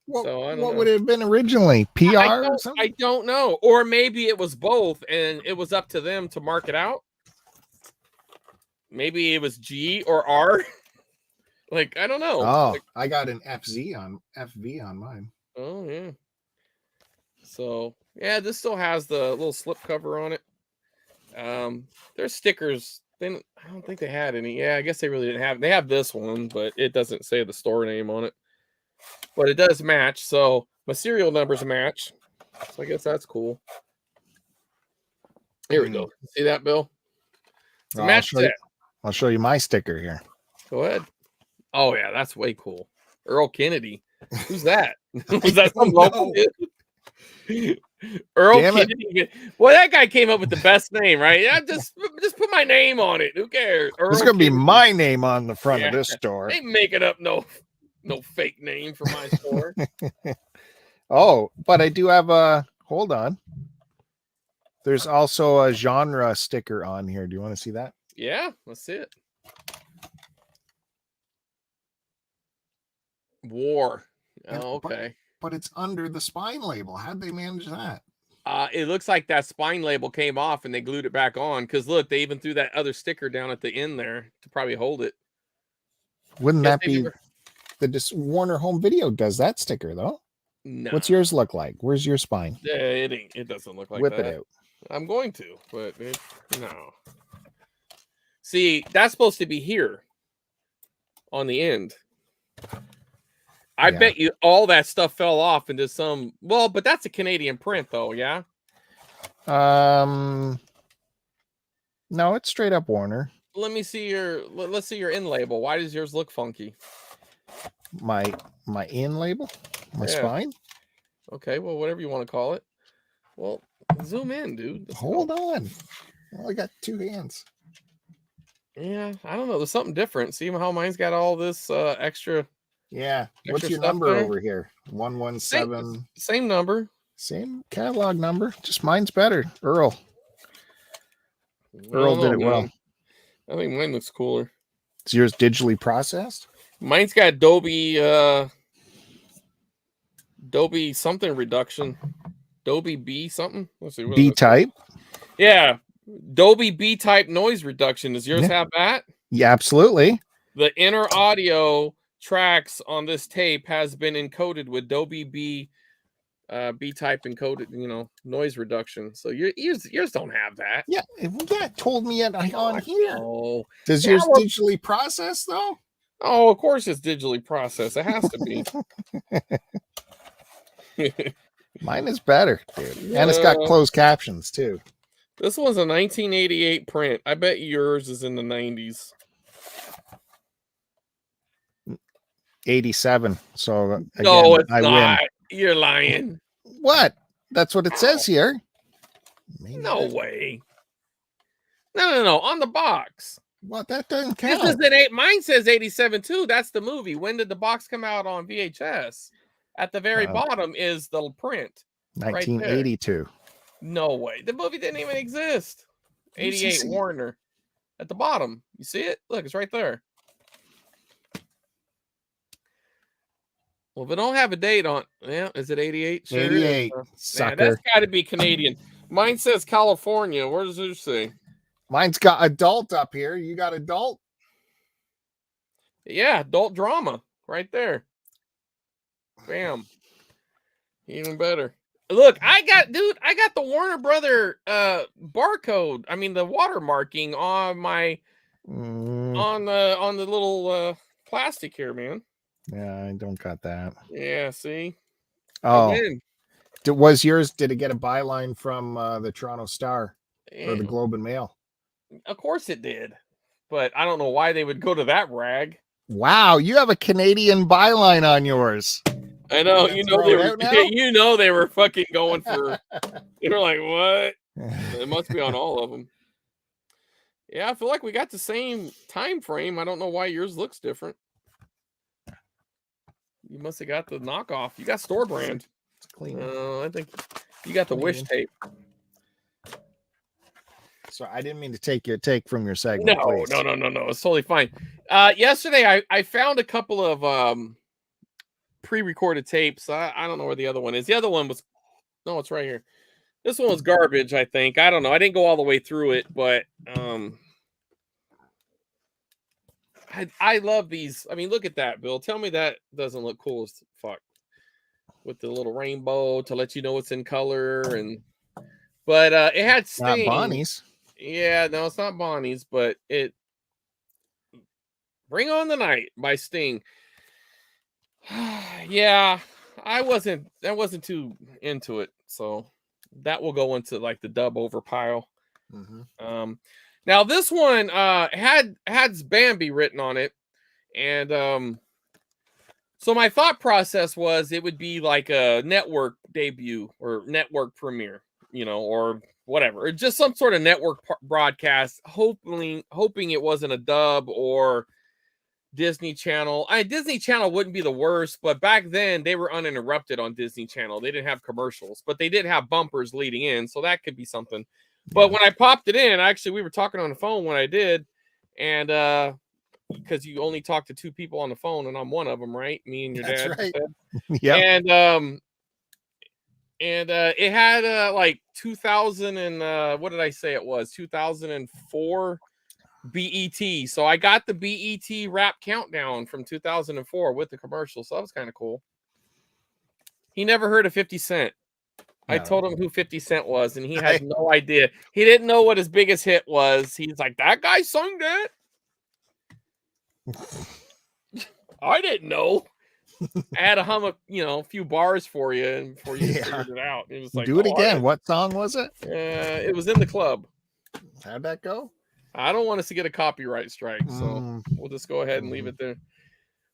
What What would it have been originally? PR or something? I don't know. Or maybe it was both, and it was up to them to mark it out. Maybe it was G or R. Like I don't know. Oh, I got an FV on mine. Oh yeah. So yeah, this still has the little slip cover on it. There's stickers. I don't think they had any. Yeah, I guess they really didn't have. They have this one, but it doesn't say the store name on it. But it does match. So my serial numbers match. So I guess that's cool. Here we go. See that, Bill? It's a match set. I'll show you my sticker here. Go ahead. Oh yeah, that's way cool. Earl Kennedy. Who's that? Was that some local dude? Earl Kennedy. Well, that guy came up with the best name, right? Yeah, just put my name on it. Who cares? It's gonna be my name on the front of this store. They making up no fake name for my store. Oh, but I do have a hold on. There's also a genre sticker on here. Do you want to see that? Yeah, let's see it. War. Oh, okay. But it's under the spine label. How'd they manage that? It looks like that spine label came off and they glued it back on. Because look, they even threw that other sticker down at the end there to probably hold it. Wouldn't that be the Warner Home Video does that sticker though? No. What's yours look like? Where's your spine? Yeah, it doesn't look like Whip that. it out. I'm going to, but no. See, that's supposed to be here on the end. I bet you all that stuff fell off into some. Well, but that's a Canadian print, though. Yeah. No, it's straight up Warner. Let me see let's see your in label. Why does yours look funky? My in label, my spine. Okay, well, whatever you want to call it. Well, zoom in, dude. Hold on. Well, I got two hands. Yeah, I don't know. There's something different. See how mine's got all this extra. Yeah. What's your number over here? 117. Same number. Same catalog number, just mine's better. Earl I did don't know, it well. man. I think mine looks cooler. Is yours digitally processed? Mine's got Dolby something reduction. Dolby B something. Let's see. B type? Yeah. Dolby B type noise reduction. Does yours have that? Yeah, absolutely. The inner audio tracks on this tape has been encoded with Dolby B type encoded, noise reduction. So yours don't have that. Yeah, it told me it on here. Oh, does yours digitally process though? Oh, of course it's digitally processed. It has to be. Mine is better, dude. And it's got closed captions too. This one's a 1988 print. I bet yours is in the 90s. 87. So again, no, it's I not. win. You're lying. What? That's what it says here. Maybe no way. No. On the box. Well, that doesn't count. This is mine says 87 too. That's the movie. When did the box come out on VHS? At the very bottom is the print. 1982. Right, no way. The movie didn't even exist. 88 Warner. At the bottom. You see it? Look, it's right there. Well, if it don't have a date on, yeah, is it 88? Sure 88. Man, that's got to be Canadian. Mine says California. Where does it say? Mine's got adult up here. You got adult? Yeah, adult drama right there. Bam. Even better. Look, I got the Warner Brother barcode. I mean the watermarking on my on the little plastic here, man. Yeah, I don't got that. Yeah, see. Oh, was yours? Did it get a byline from the Toronto Star or the Globe and Mail? Of course it did, but I don't know why they would go to that rag. Wow, you have a Canadian byline on yours. I know, they were fucking going for. You were like, what? It must be on all of them. Yeah, I feel like we got the same time frame. I don't know why yours looks different. You must have got the knockoff. You got store brand. It's clean. I think you got the Wish tape. So I didn't mean to take from your segment. No. It's totally fine. Yesterday I found a couple of pre-recorded tapes. I don't know where the other one is. The other one was it's right here. This one was garbage, I think. I don't know. I didn't go all the way through it, but I love these. I mean, look at that, Bill. Tell me that doesn't look cool as fuck. With the little rainbow to let you know it's in color but it had Sting. Not Bonnie's. Yeah, no, it's not Bonnie's, but it Bring On the Night by Sting. Yeah, I wasn't too into it, so that will go into like the dub over pile. Mm-hmm. Now this one had Bambi written on it, and so my thought process was it would be like a network debut or network premiere, or whatever, or just some sort of network broadcast, hoping it wasn't a dub or Disney Channel. Disney Channel wouldn't be the worst, but back then they were uninterrupted on Disney Channel. They didn't have commercials, but they did have bumpers leading in, so that could be something. But when I popped it in, actually, we were talking on the phone when I did, and because you only talk to two people on the phone, and I'm one of them, right? Me and your dad. That's right. Yeah. And it had like 2000 and what did I say it was? 2004 BET. So I got the BET rap countdown from 2004 with the commercial. So that was kind of cool. He never heard of 50 Cent. No. I told him who 50 Cent was, and he had no idea. He didn't know what his biggest hit was. He's like, that guy sung that? I didn't know. I had to hum a few bars for you, and before you figured it out. It was like, do it again. What song was it? It was In the Club. How'd that go? I don't want us to get a copyright strike, so we'll just go ahead and leave it there.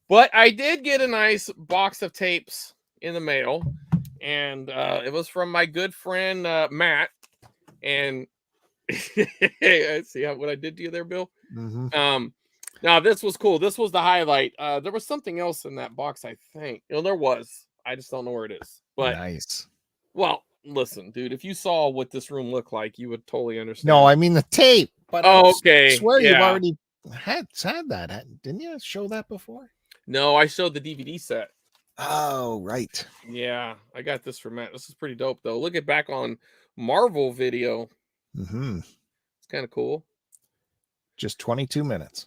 But I did get a nice box of tapes in the mail, and it was from my good friend Matt. And see what I did to you there, Bill? Mm-hmm. Now this was cool. This was the highlight. There was something else in that box, I think. There was. I just don't know where it is. But nice. Well, listen, dude, if you saw what this room looked like, you would totally understand. No, I mean the tape. But Oh, I okay. swear you've Yeah. already had that. Didn't you show that before? No, I showed the DVD set. Oh, right. Yeah, I got this from Matt. This is pretty dope, though. Look at back on Marvel video. Mm-hmm. It's kind of cool. Just 22 minutes.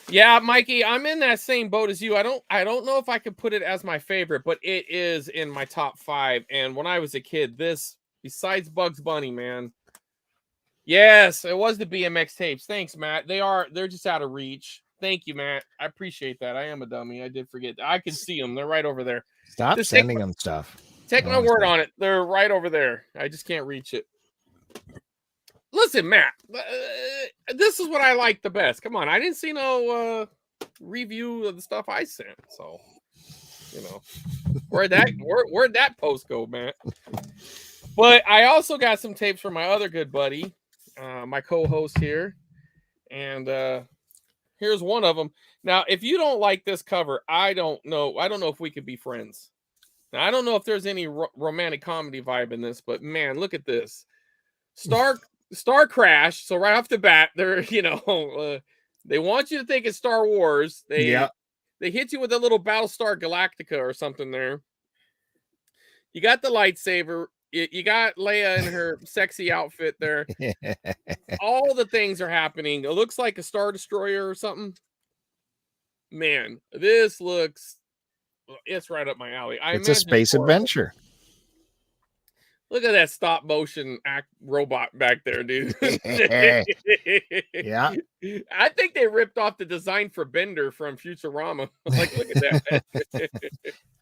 Yeah, Mikey, I'm in that same boat as you. I don't know if I could put it as my favorite, but it is in my top 5. And when I was a kid, this, besides Bugs Bunny, man. Yes, it was the BMX tapes. Thanks, Matt. They're just out of reach. Thank you, Matt. I appreciate that. I am a dummy. I did forget. I can see them. They're right over there. Stop Just sending them stuff. Take my word on it. They're right over there. I just can't reach it. Listen, Matt, this is what I like the best. Come on. I didn't see no review of the stuff I sent. So, you know, where'd that post go, Matt? But I also got some tapes from my other good buddy, my co-host here. And here's one of them. Now, if you don't like this cover, I don't know if we could be friends. Now, I don't know if there's any romantic comedy vibe in this, but man, look at this. Star Crash. So right off the bat, they're, they want you to think it's Star Wars. They hit you with a little Battlestar Galactica or something there. You got the lightsaber. You got Leia in her sexy outfit there. All the things are happening. It looks like a Star Destroyer or something. Man, this looks, it's right up my alley. It's a space adventure. Look at that stop motion robot back there, dude. Yeah. I think they ripped off the design for Bender from Futurama. Like, look at that.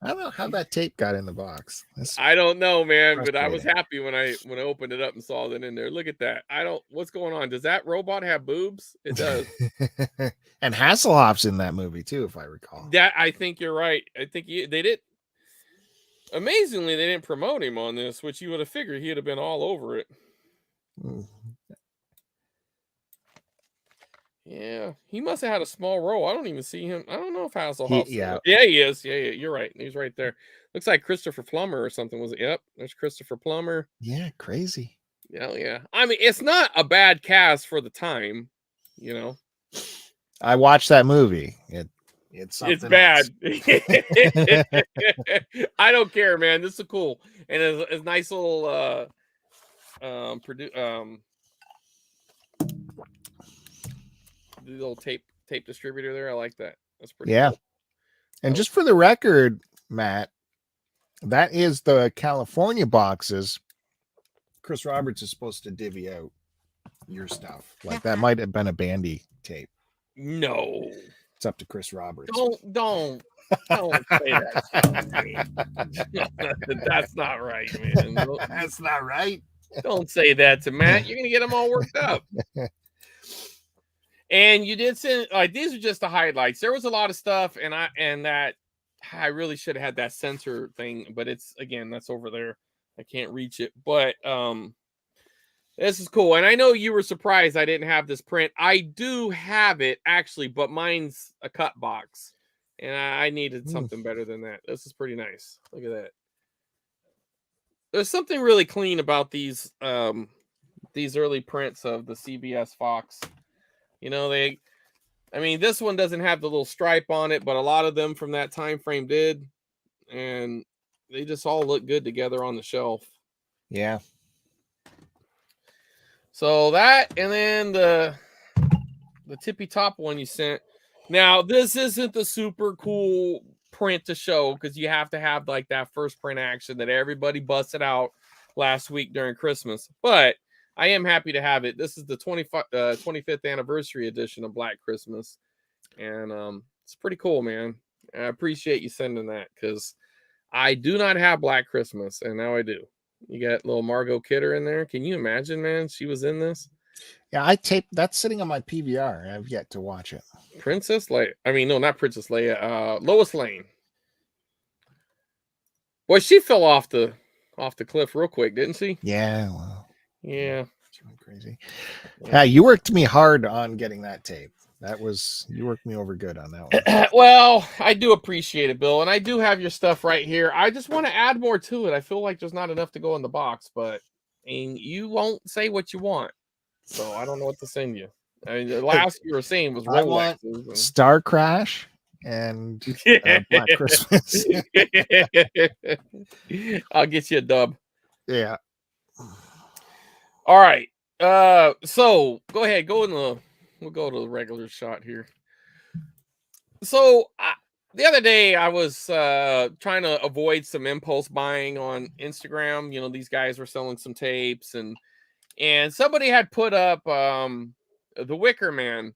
I don't know how that tape got in the box. I don't know, man, but I was happy when I opened it up and saw that in there. Look at that. What's going on? Does that robot have boobs? It does. And Hasselhoff's in that movie too, if I recall. That, I think you're right. I think they did. Amazingly, they didn't promote him on this, which you would have figured he'd have been all over it. Yeah, he must have had a small role. I don't even see him. I don't know if Hasselhoff. Yeah, he is. Yeah, you're right. He's right there. Looks like Christopher Plummer or something. Was it? Yep, there's Christopher Plummer. Yeah, crazy. Yeah. I mean, it's not a bad cast for the time. I watched that movie. It's bad. I don't care, man. This is cool, and it's a nice little the little tape distributor there. I like that. That's pretty cool. And just for the record, Matt, that is the California boxes. Chris Roberts is supposed to divvy out your stuff. Like that might have been a Bandy tape. No. It's up to Chris Roberts. Don't say that. That's not right, man. That's not right. Don't say that to Matt. You're gonna get him all worked up. And you did send, like, these are just the highlights. There was a lot of stuff, and I really should have had that censor thing, but that's over there. I can't reach it. But this is cool. And I know you were surprised I didn't have this print. I do have it, actually, but mine's a cut box. And I needed something better than that. This is pretty nice. Look at that. There's something really clean about these early prints of the CBS Fox. This one doesn't have the little stripe on it, but a lot of them from that time frame did. And they just all look good together on the shelf. Yeah. So that, and then the tippy top one you sent. Now, this isn't the super cool print to show because you have to have like that first print action that everybody busted out last week during Christmas. But I am happy to have it. This is the 25th anniversary edition of Black Christmas. And it's pretty cool, man. I appreciate you sending that because I do not have Black Christmas, and now I do. You got little Margot Kidder in there. Can you imagine, man? She was in this. Yeah, I taped that's sitting on my PVR. I've yet to watch it. Princess Leia. I mean, no, not Princess Leia. Lois Lane. Boy, she fell off the cliff real quick, didn't she? Yeah, well. Yeah. She went crazy. Yeah, you worked me hard on getting that tape. You worked me over good on that one. Well, I do appreciate it, Bill, and I do have your stuff right here. I just want to add more to it. I feel like there's not enough to go in the box, but you won't say what you want, so I don't know what to send you. I mean, the last you were saying was I want Rolexes. Star Crash and Black Christmas. I'll get you a dub. Yeah. All right. So go ahead. We'll go to the regular shot here. So the other day I was trying to avoid some impulse buying on Instagram. You know, these guys were selling some tapes and somebody had put up the Wicker Man,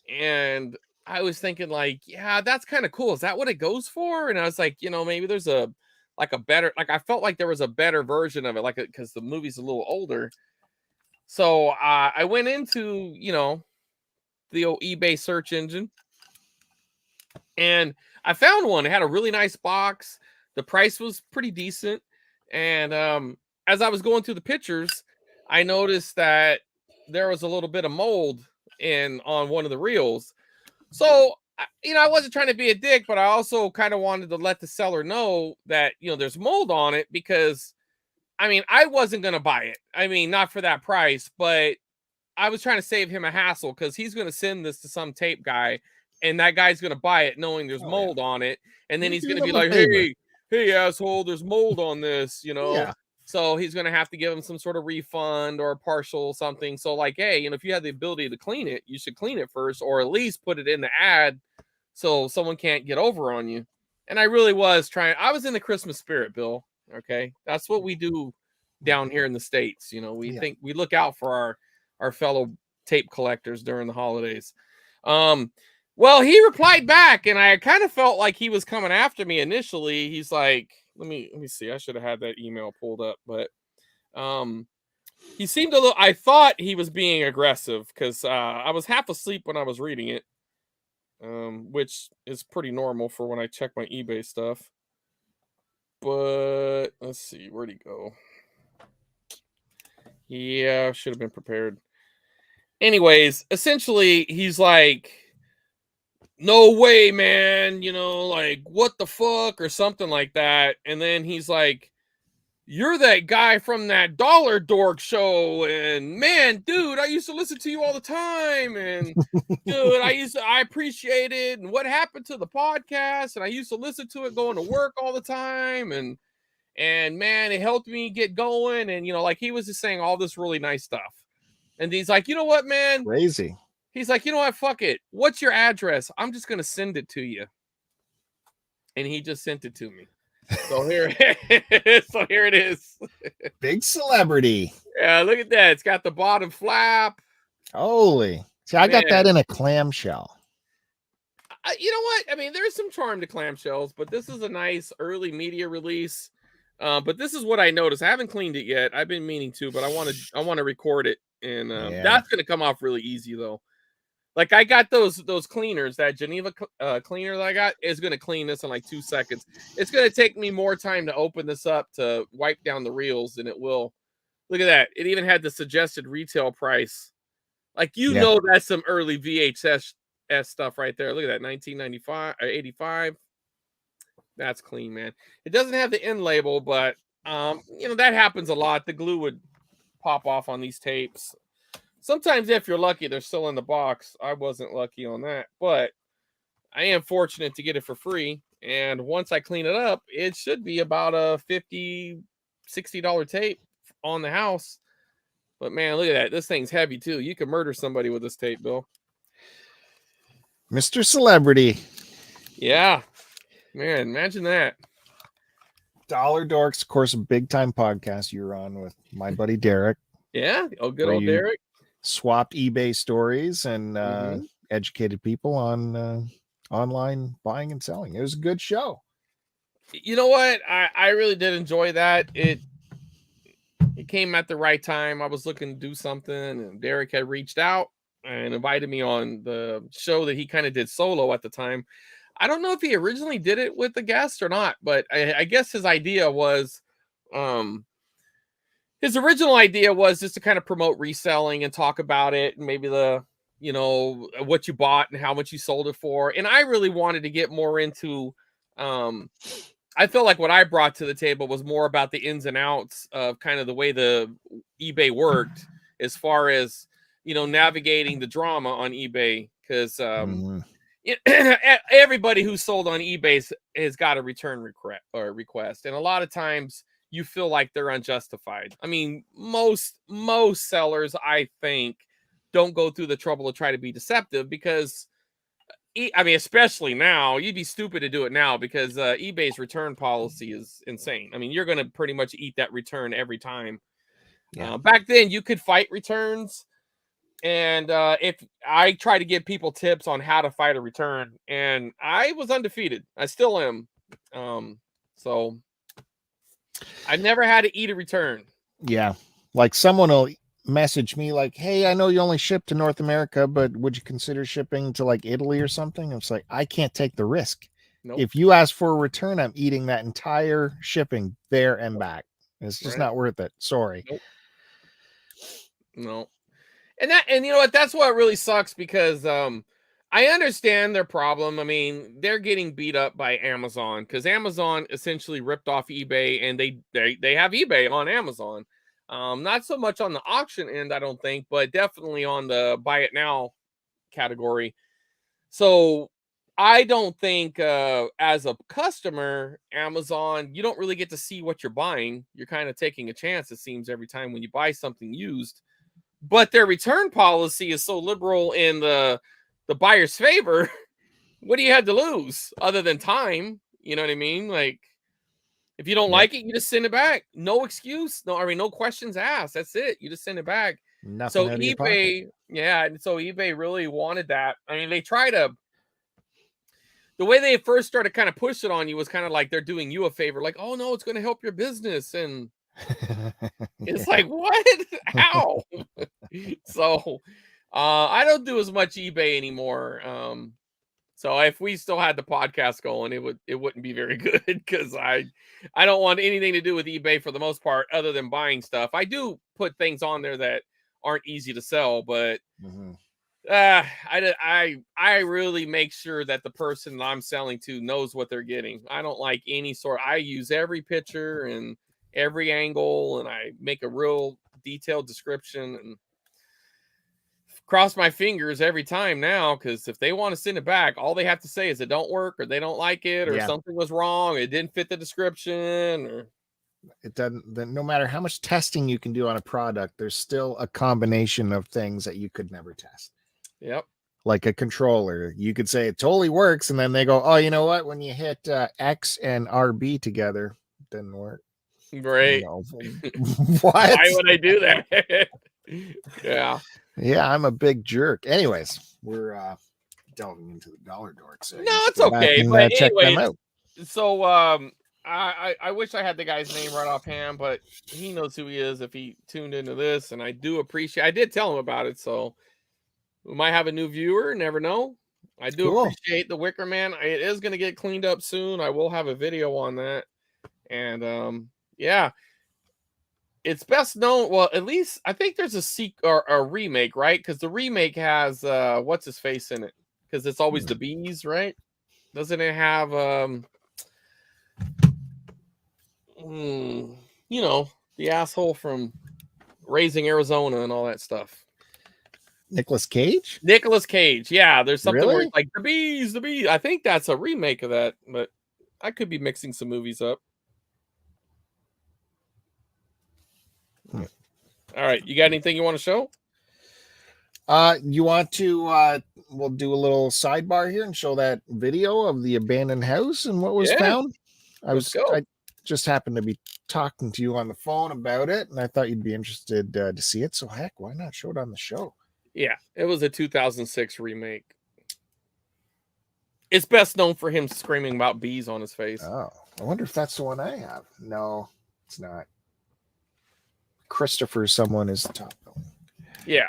and I was thinking like, yeah, that's kind of cool. Is that what it goes for? And I was like, you know, maybe there's a better, like I felt like there was a better version of it, like because the movie's a little older. So I went into, you know, the old eBay search engine, and I found one. It had a really nice box. The price was pretty decent. And as I was going through the pictures, I noticed that there was a little bit of mold on one of the reels. So, you know, I wasn't trying to be a dick, but I also kind of wanted to let the seller know that, you know, there's mold on it because, I mean, I wasn't going to buy it. I mean, not for that price, but I was trying to save him a hassle because he's going to send this to some tape guy, and that guy's going to buy it knowing there's mold on it. And then he's going to be like, hey, asshole, there's mold on this, you know? Yeah. So he's going to have to give him some sort of refund or a partial something. So like, hey, you know, if you have the ability to clean it, you should clean it first, or at least put it in the ad so someone can't get over on you. And I really was trying. I was in the Christmas spirit, Bill. Okay. That's what we do down here in the States. You know, we think we look out for our fellow tape collectors during the holidays. Well, he replied back, and I kind of felt like he was coming after me initially. He's like, let me see. I should have had that email pulled up, but he seemed a little. I thought he was being aggressive because I was half asleep when I was reading it, which is pretty normal for when I check my eBay stuff. But let's see, where'd he go? Yeah, should have been prepared. Anyways, essentially, he's like, no way, man, you know, like, what the fuck, or something like that. And then he's like, you're that guy from that Dollar Dork show, and man, dude, I used to listen to you all the time, and dude, I appreciate it, and what happened to the podcast, and I used to listen to it going to work all the time, and man, it helped me get going, and, you know, like, he was just saying all this really nice stuff. And he's like, you know what, man? Crazy. He's like, you know what? Fuck it. What's your address? I'm just going to send it to you. And he just sent it to me. So here it is. Big celebrity. Yeah, look at that. It's got the bottom flap. Holy. See, I got that in a clamshell. You know what? I mean, there's some charm to clamshells, but this is a nice early media release. But this is what I noticed. I haven't cleaned it yet. I've been meaning to, but I want to record it. And that's going to come off really easy, though. Like, I got those cleaners. That Geneva cleaner that I got is going to clean this in like 2 seconds. It's going to take me more time to open this up to wipe down the reels than it will. Look at that. It even had the suggested retail price. Like, you know, that's some early VHS stuff right there. Look at that, 1995 or 85. That's clean, man. It doesn't have the end label, but you know, that happens a lot. The glue would pop off on these tapes. Sometimes, if you're lucky, they're still in the box. I wasn't lucky on that, but I am fortunate to get it for free. And once I clean it up, it should be about a $50, $60 tape on the house. But man, look at that. This thing's heavy too. You can murder somebody with this tape, Bill. Mr. Celebrity. Yeah. Man, imagine that. Dollar Dorks, of course, a big time podcast you're on with my buddy Derek. Yeah. Oh, good old Derek. Swapped eBay stories and educated people on online buying and selling. It was a good show. You know what? I really did enjoy that. It came at the right time. I was looking to do something, and Derek had reached out and invited me on the show that he kind of did solo at the time. I don't know if he originally did it with the guest or not, but I guess his idea was, his original idea was just to kind of promote reselling and talk about it, and maybe the you know, what you bought and how much you sold it for. And I really wanted to get more into, I felt like what I brought to the table was more about the ins and outs of kind of the way the eBay worked, as far as, you know, navigating the drama on eBay. Because everybody who sold on eBay has got a return request, and a lot of times you feel like they're unjustified. I mean, most sellers, I think, don't go through the trouble to try to be deceptive, because I mean, especially now, you'd be stupid to do it now, because eBay's return policy is insane. I mean, you're going to pretty much eat that return every time. Yeah. Back then, you could fight returns. And if I try to give people tips on how to fight a return, and I was undefeated. I still am. So I never had to eat a return. Yeah. Like someone will message me like, hey, I know you only ship to North America, but would you consider shipping to like Italy or something? It's like, I can't take the risk. Nope. If you ask for a return, I'm eating that entire shipping there and back. It's just not worth it. Sorry. Nope. No. And you know what? That's what really sucks, because I understand their problem. I mean, they're getting beat up by Amazon, because Amazon essentially ripped off eBay, and they have eBay on Amazon. Not so much on the auction end, I don't think, but definitely on the buy it now category. So I don't think as a customer, Amazon, you don't really get to see what you're buying. You're kind of taking a chance, it seems, every time when you buy something used. But their return policy is so liberal in the buyer's favor. What do you have to lose other than time? You know what I mean? Like, if you don't like it, you just send it back. No excuse. No questions asked. That's it. You just send it back. Nothing So out of your eBay, and so eBay really wanted that. I mean, they try to. The way they first started kind of push it on you was kind of like they're doing you a favor, like, oh no, it's going to help your business, and it's like, what? How? So I don't do as much eBay anymore. So if we still had the podcast going, it wouldn't be very good, because I don't want anything to do with eBay for the most part, other than buying stuff. I do put things on there that aren't easy to sell, but I really make sure that the person that I'm selling to knows what they're getting. I don't like any sort. I use every picture and every angle, and I make a real detailed description, and cross my fingers every time now, because if they want to send it back, all they have to say is it don't work, or they don't like it, or something was wrong, it didn't fit the description, or it doesn't. No matter how much testing you can do on a product, there's still a combination of things that you could never test. Yep. Like a controller, you could say it totally works, and then they go, oh, you know what, when you hit X and RB together, it didn't work. Right. You know, what? Why would I do that? Yeah, I'm a big jerk. Anyways, we're delving into the dollar dorks. So no, it's okay. But check them out. So I wish I had the guy's name right offhand, but he knows who he is if he tuned into this, and I do appreciate. I did tell him about it, so we might have a new viewer. Never know. I do appreciate the Wicker Man. It is going to get cleaned up soon. I will have a video on that, and it's best known. Well, at least I think there's a sequel or a remake, right? Because the remake has what's his face in it? Because it's always the bees, right? Doesn't it have you know, the asshole from Raising Arizona and all that stuff? Nicolas Cage? Nicolas Cage. Yeah, there's something where Really? it's like the bees. I think that's a remake of that, but I could be mixing some movies up. All right, you got anything you want to show? You want to we'll do a little sidebar here and show that video of the abandoned house and what was found. I just happened to be talking to you on the phone about it, and I thought you'd be interested to see it. So heck, why not show it on the show? Yeah, it was a 2006 remake. It's best known for him screaming about bees on his face. Oh, I wonder if that's the one I have. No, it's not. Christopher someone is the top one. Yeah.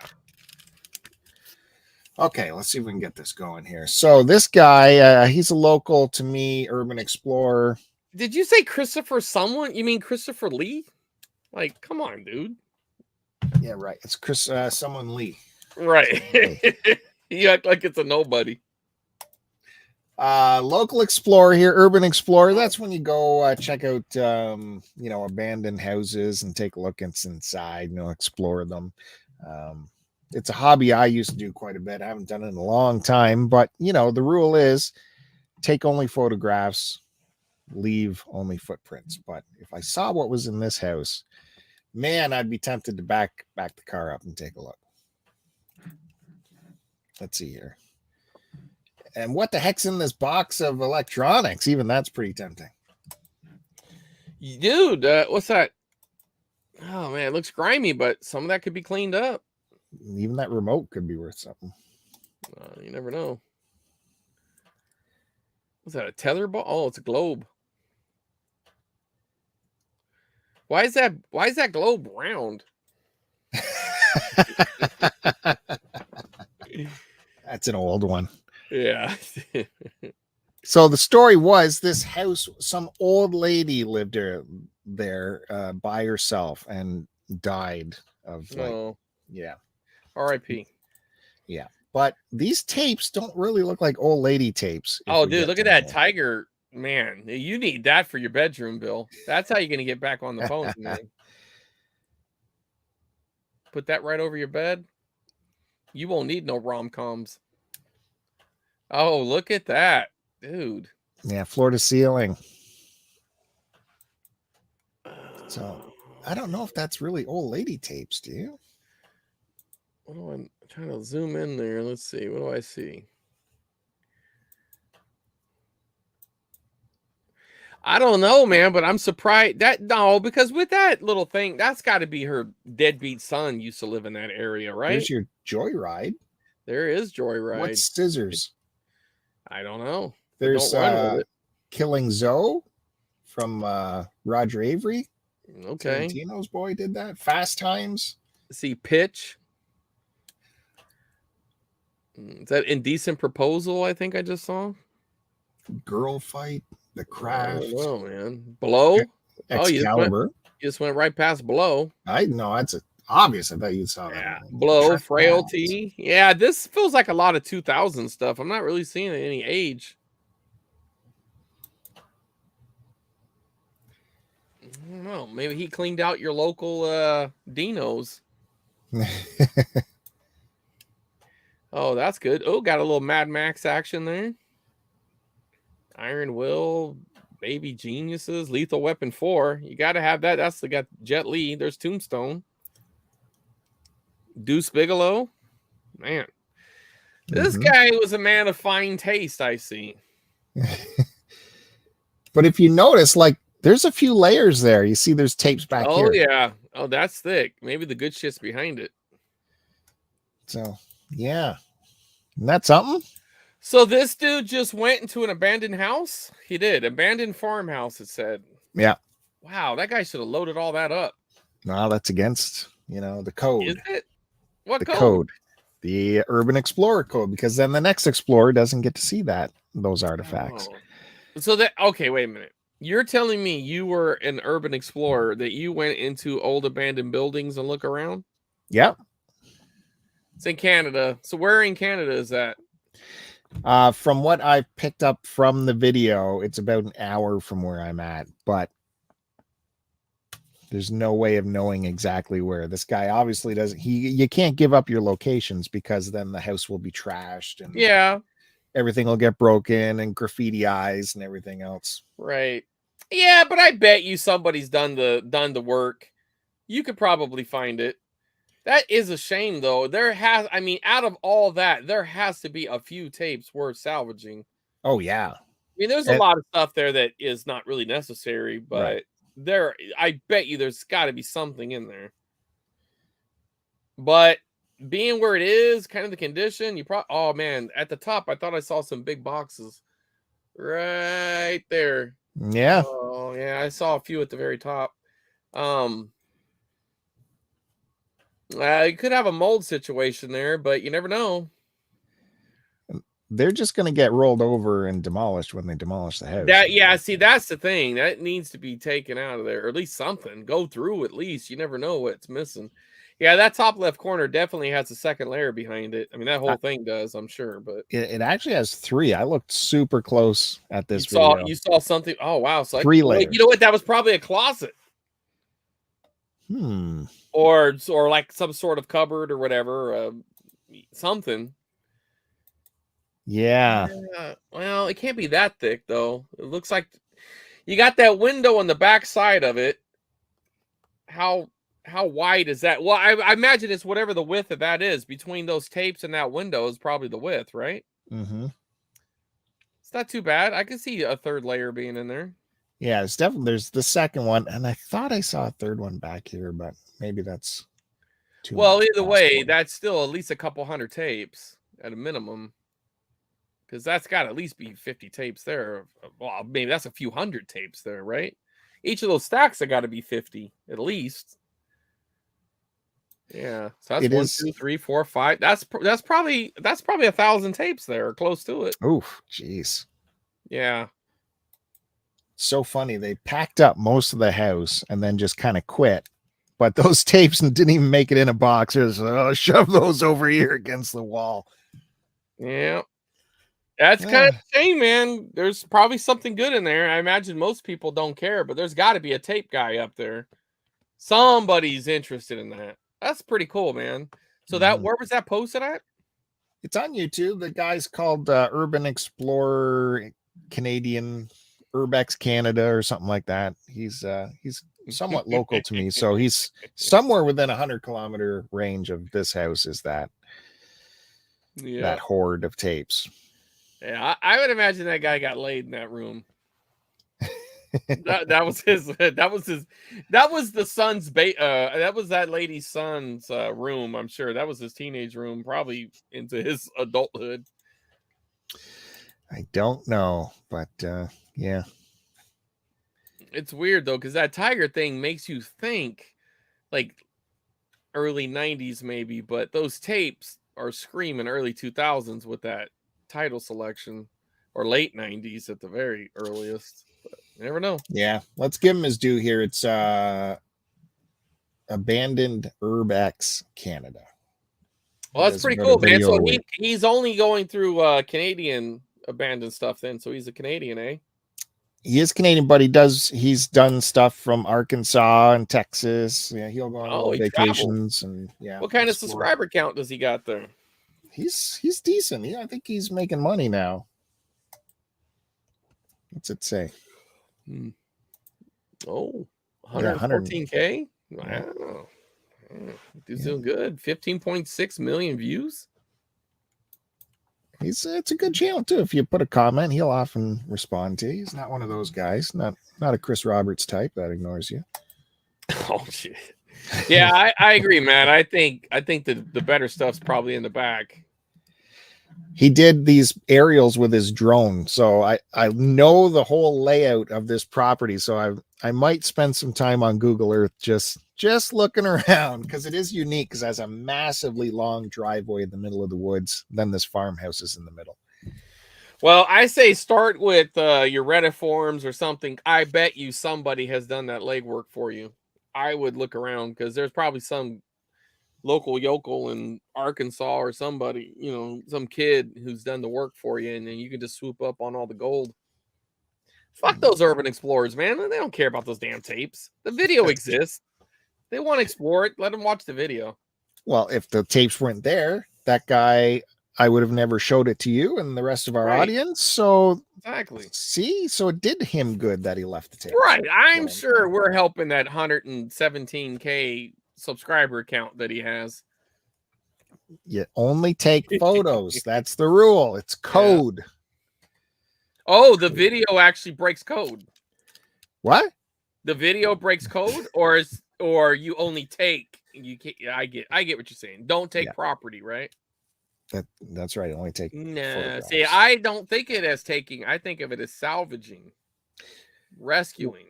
Okay, let's see if we can get this going here. So this guy, he's a local to me, urban explorer. Did you say Christopher someone? You mean Christopher Lee? Like, come on, dude. Yeah, right. It's Chris someone Lee. Right. Hey. You act like it's a nobody. Local explorer here, urban explorer. That's when you go check out, you know, abandoned houses and take a look inside, you know, explore them. It's a hobby I used to do quite a bit. I haven't done it in a long time, but you know, the rule is take only photographs, leave only footprints. But if I saw what was in this house, man, I'd be tempted to back the car up and take a look. Let's see here. And what the heck's in this box of electronics? Even that's pretty tempting. Dude, what's that? Oh man, it looks grimy, but some of that could be cleaned up. Even that remote could be worth something. You never know. What's that? A tether ball? Oh, it's a globe. Why is that globe round? That's an old one. Yeah. So the story was this house, some old lady lived there by herself and died of yeah. R.I.P. Yeah. But these tapes don't really look like old lady tapes. Oh, dude, look at that tiger. Man, you need that for your bedroom, Bill. That's how you're going to get back on the phone. Put that right over your bed. You won't need no rom-coms. Oh, look at that, dude. Yeah, floor to ceiling. So I don't know if that's really old lady tapes, do you? I'm trying to zoom in there. Let's see. What do I see? I don't know, man, but I'm surprised because with that little thing, that's got to be her deadbeat son used to live in that area, right? There's your Joyride. There is Joyride. What's Scissors? I don't know. There's Killing Zoe from Roger Avery. Okay. Tarantino's boy did that. Fast Times. See Pitch. Is that Indecent Proposal? I think I just saw. Girl Fight. The Craft. Oh man. Blow. Excalibur. You just went right past Blow. I know that's obvious. I bet you saw that. Yeah. Blow, Frailty. Yeah, this feels like a lot of 2000 stuff. I'm not really seeing any age. I don't know. Maybe he cleaned out your local Dino's. Oh, that's good. Oh, got a little Mad Max action there. Iron Will, Baby Geniuses, Lethal Weapon 4. You got to have that. That's got Jet Li. There's Tombstone. Deuce Bigelow. Man, this guy was a man of fine taste, I see. But if you notice, like, there's a few layers there. You see there's tapes back here. Oh, yeah. Oh, that's thick. Maybe the good shit's behind it. So, yeah. Isn't that something? So this dude just went into an abandoned house? He did. Abandoned farmhouse, it said. Yeah. Wow, that guy should have loaded all that up. No, that's against, the code. Is it? What the code? The Urban Explorer code, because then the next explorer doesn't get to see those artifacts. Oh. So okay, wait a minute. You're telling me you were an urban explorer, that you went into old abandoned buildings and look around? Yep. It's in Canada. So where in Canada is that? From what I picked up from the video, it's about an hour from where I'm at, but there's no way of knowing exactly where. This guy obviously doesn't. You can't give up your locations, because then the house will be trashed and everything will get broken and graffiti eyes and everything else. Right. Yeah, but I bet you somebody's done the work. You could probably find it. That is a shame, though. Out of all that, there has to be a few tapes worth salvaging. Oh, yeah. I mean, there's a lot of stuff there that is not really necessary, but I bet you there's got to be something in there. But being where it is, kind of the condition, oh, man, at the top, I thought I saw some big boxes right there. Yeah. Oh, yeah, I saw a few at the very top. You could have a mold situation there, but you never know. They're just going to get rolled over and demolished when they demolish the house. See, that's the thing. That needs to be taken out of there, or at least something. Go through at least. You never know what's missing. Yeah, that top left corner definitely has a second layer behind it. I mean, that whole thing does, I'm sure, but It actually has 3. I looked super close at you this saw video. you saw something. Oh wow. So 3 well, you layers. know what? That was probably a closet. Or like some sort of cupboard or whatever, something. Yeah. Well, it can't be that thick though. It looks like you got that window on the back side of it. How wide is that? Well, I imagine it's whatever the width of that is between those tapes and that window is probably the width, right? Mm-hmm. It's not too bad. I can see a third layer being in there. Yeah, it's definitely, there's the second one, and I thought I saw a third one back here, but maybe that's too Well, much either way, possible. that's still at least a couple hundred tapes at a minimum. Because that's got to at least be 50 tapes there. Well, maybe that's a few hundred tapes there, right? Each of those stacks have got to be 50 at least. Yeah, so that's It 1, is. 2, 3, 4, 5. That's probably 1,000 tapes there, or close to it. Oof, jeez. Yeah. So funny. They packed up most of the house and then just kind of quit. But those tapes didn't even make it in a box. Just shove those over here against the wall. Yeah. That's kind of a shame, man. There's probably something good in there. I imagine most people don't care, but there's got to be a tape guy up there. Somebody's interested in that. That's pretty cool, man. So where was that posted at? It's on YouTube. The guy's called Urban Explorer Canadian, Urbex Canada, or something like that. He's somewhat local to me, so he's somewhere within 100-kilometer range of this house. Is that hoard of tapes? Yeah, I would imagine that guy got laid in that room. that was the son's that was that lady's son's room. I'm sure that was his teenage room, probably into his adulthood. I don't know, but yeah, it's weird though, because that tiger thing makes you think like early 90s maybe, but those tapes are screaming early 2000s with that title selection, or late 90s at the very earliest. But you never know. Yeah, let's give him his due here. It's Abandoned Urbex Canada. Well, that's pretty cool, man. So he's only going through Canadian abandoned stuff then. So he's a Canadian, eh? He is Canadian, but he's done stuff from Arkansas and Texas. Yeah, he'll go on vacations and yeah. What kind of subscriber count does he got there? He's decent. Yeah, I think he's making money now. What's it say? Oh, 114K. Wow. Dude's doing good. 15.6 million views. It's a good channel too. If you put a comment, he'll often respond to you. He's not one of those guys, not a Chris Roberts type that ignores you. Oh shit. Yeah, I agree, man. I think the better stuff's probably in the back. He did these aerials with his drone, so I know the whole layout of this property. So I might spend some time on Google Earth just looking around, because it is unique, because it has a massively long driveway in the middle of the woods. Then this farmhouse is in the middle. Well, I say start with your Reddit forums or something. I bet you somebody has done that legwork for you. I would look around, because there's probably some local yokel in Arkansas or somebody, some kid who's done the work for you, and then you can just swoop up on all the gold. Fuck those urban explorers, man. They don't care about those damn tapes. The video exists. They want to explore it. Let them watch the video. Well, if the tapes weren't there, that guy, I would have never showed it to you and the rest of our audience. So exactly. See, so it did him good that he left the tape. Right. I'm sure we're helping that 117K subscriber count that he has. You only take photos. That's the rule. It's code. Yeah. Oh, the video actually breaks code. What? The video breaks code, or you only take. You can't. I get what you're saying. Don't take property, right? That's right. Only take. No, see, I don't think it as taking. I think of it as salvaging, rescuing.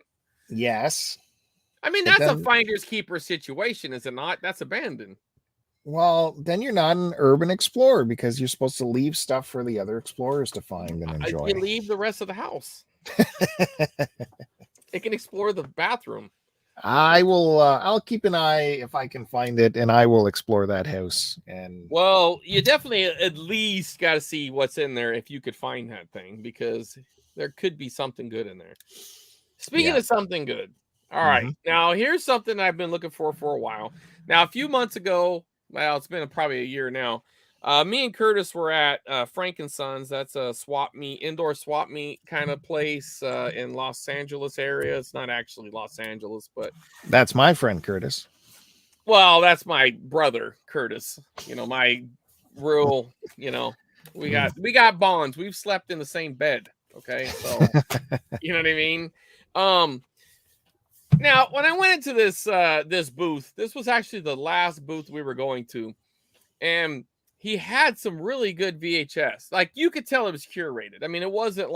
Yes. I mean, that's a finders keeper situation, is it not? That's abandoned. Well, then you're not an urban explorer, because you're supposed to leave stuff for the other explorers to find and enjoy. You leave the rest of the house. It can explore the bathroom. I will. I'll keep an eye if I can find it, and I will explore that house. And Well, you definitely at least got to see what's in there if you could find that thing, because there could be something good in there. Speaking Yeah. of something good, all right. Now here's something I've been looking for a while. Now, a few months ago, well, it's been probably a year now. Me and Curtis were at Frank and Sons. That's a swap meet, indoor swap meet kind of place in Los Angeles area. It's not actually Los Angeles, but That's my friend Curtis. well, that's my brother Curtis. You know, my real. You know, we got bonds. We've slept in the same bed. Okay, so you know what I mean. Now, when I went into this booth, this was actually the last booth we were going to, and he had some really good VHS. Like, you could tell it was curated. I mean, there wasn't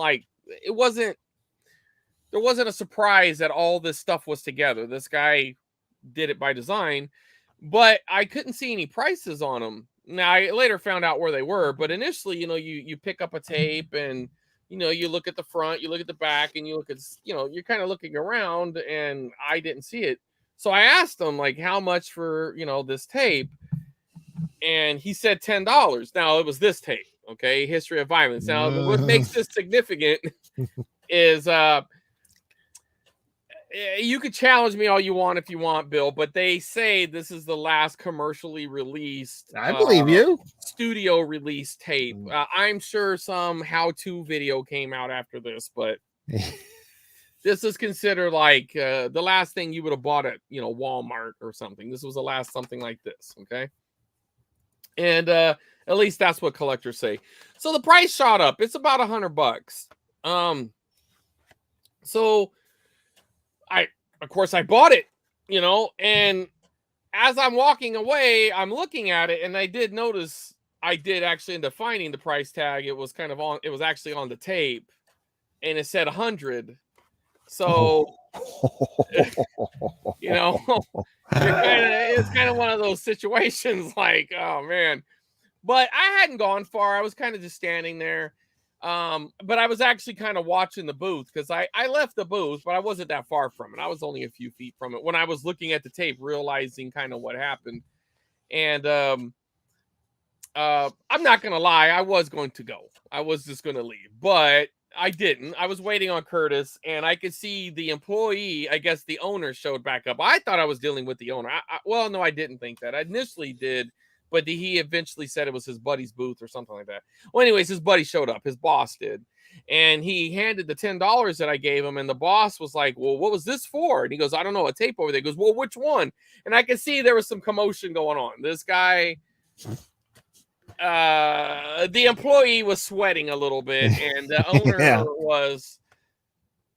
a surprise that all this stuff was together. This guy did it by design, but I couldn't see any prices on them. Now, I later found out where they were, but initially, you know, you pick up a tape and you know, you look at the front, you look at the back, and you look at, you know, you're kind of looking around, and I didn't see it. So I asked him, like, how much for, you know, this tape? And he said $10. Now, it was this tape, okay? History of Violence. Now, what makes this significant is you could challenge me all you want if you want, Bill, but they say this is the last commercially released. I believe you. Studio release tape. I'm sure some how-to video came out after this, but this is considered like the last thing you would have bought at, you know, Walmart or something. This was the last something like this, okay? And at least that's what collectors say. So the price shot up. It's about $100. So of course I bought it, you know, and as I'm walking away, I'm looking at it, and I did notice I did actually end up finding the price tag. It was actually on the tape, and it said 100. So, you know, it's kind of one of those situations like, oh man, but I hadn't gone far. I was kind of just standing there. But I was actually kind of watching the booth because I left the booth, but I wasn't that far from it. I was only a few feet from it when I was looking at the tape, realizing kind of what happened. And I'm not gonna lie, I was going to go. I was just gonna leave, but I didn't. I was waiting on Curtis, and I could see the employee, I guess the owner, showed back up. I thought I was dealing with the owner. Well, no, I didn't think that. I initially did. But he eventually said it was his buddy's booth or something like that. Well, anyways, his buddy showed up. His boss did. And he handed the $10 that I gave him. And the boss was like, well, what was this for? And he goes, I don't know, a tape over there. He goes, well, which one? And I could see there was some commotion going on. This guy, the employee was sweating a little bit. And the owner was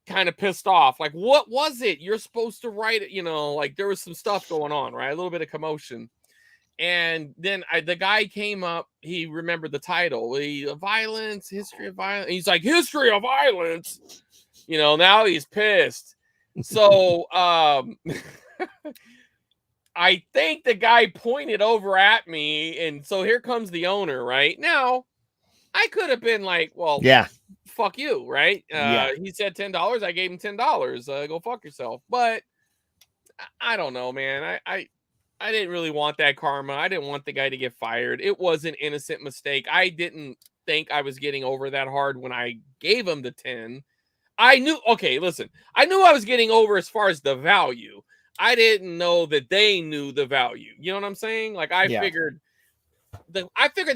kind of pissed off. Like, what was it? You're supposed to write it. You know, like there was some stuff going on, right? A little bit of commotion. And then the guy came up. He remembered the title, history of violence. And he's like, history of violence. You know, now he's pissed. So I think the guy pointed over at me. And so here comes the owner, right? Now, I could have been like, well, yeah, fuck you, right? He said $10. I gave him $10. Go fuck yourself. But I don't know, man. I didn't really want that karma. I didn't want the guy to get fired. It was an innocent mistake. I didn't think I was getting over that hard when I gave him the 10. I knew I was getting over as far as the value. I didn't know that they knew the value. You know what I'm saying? Like I figured the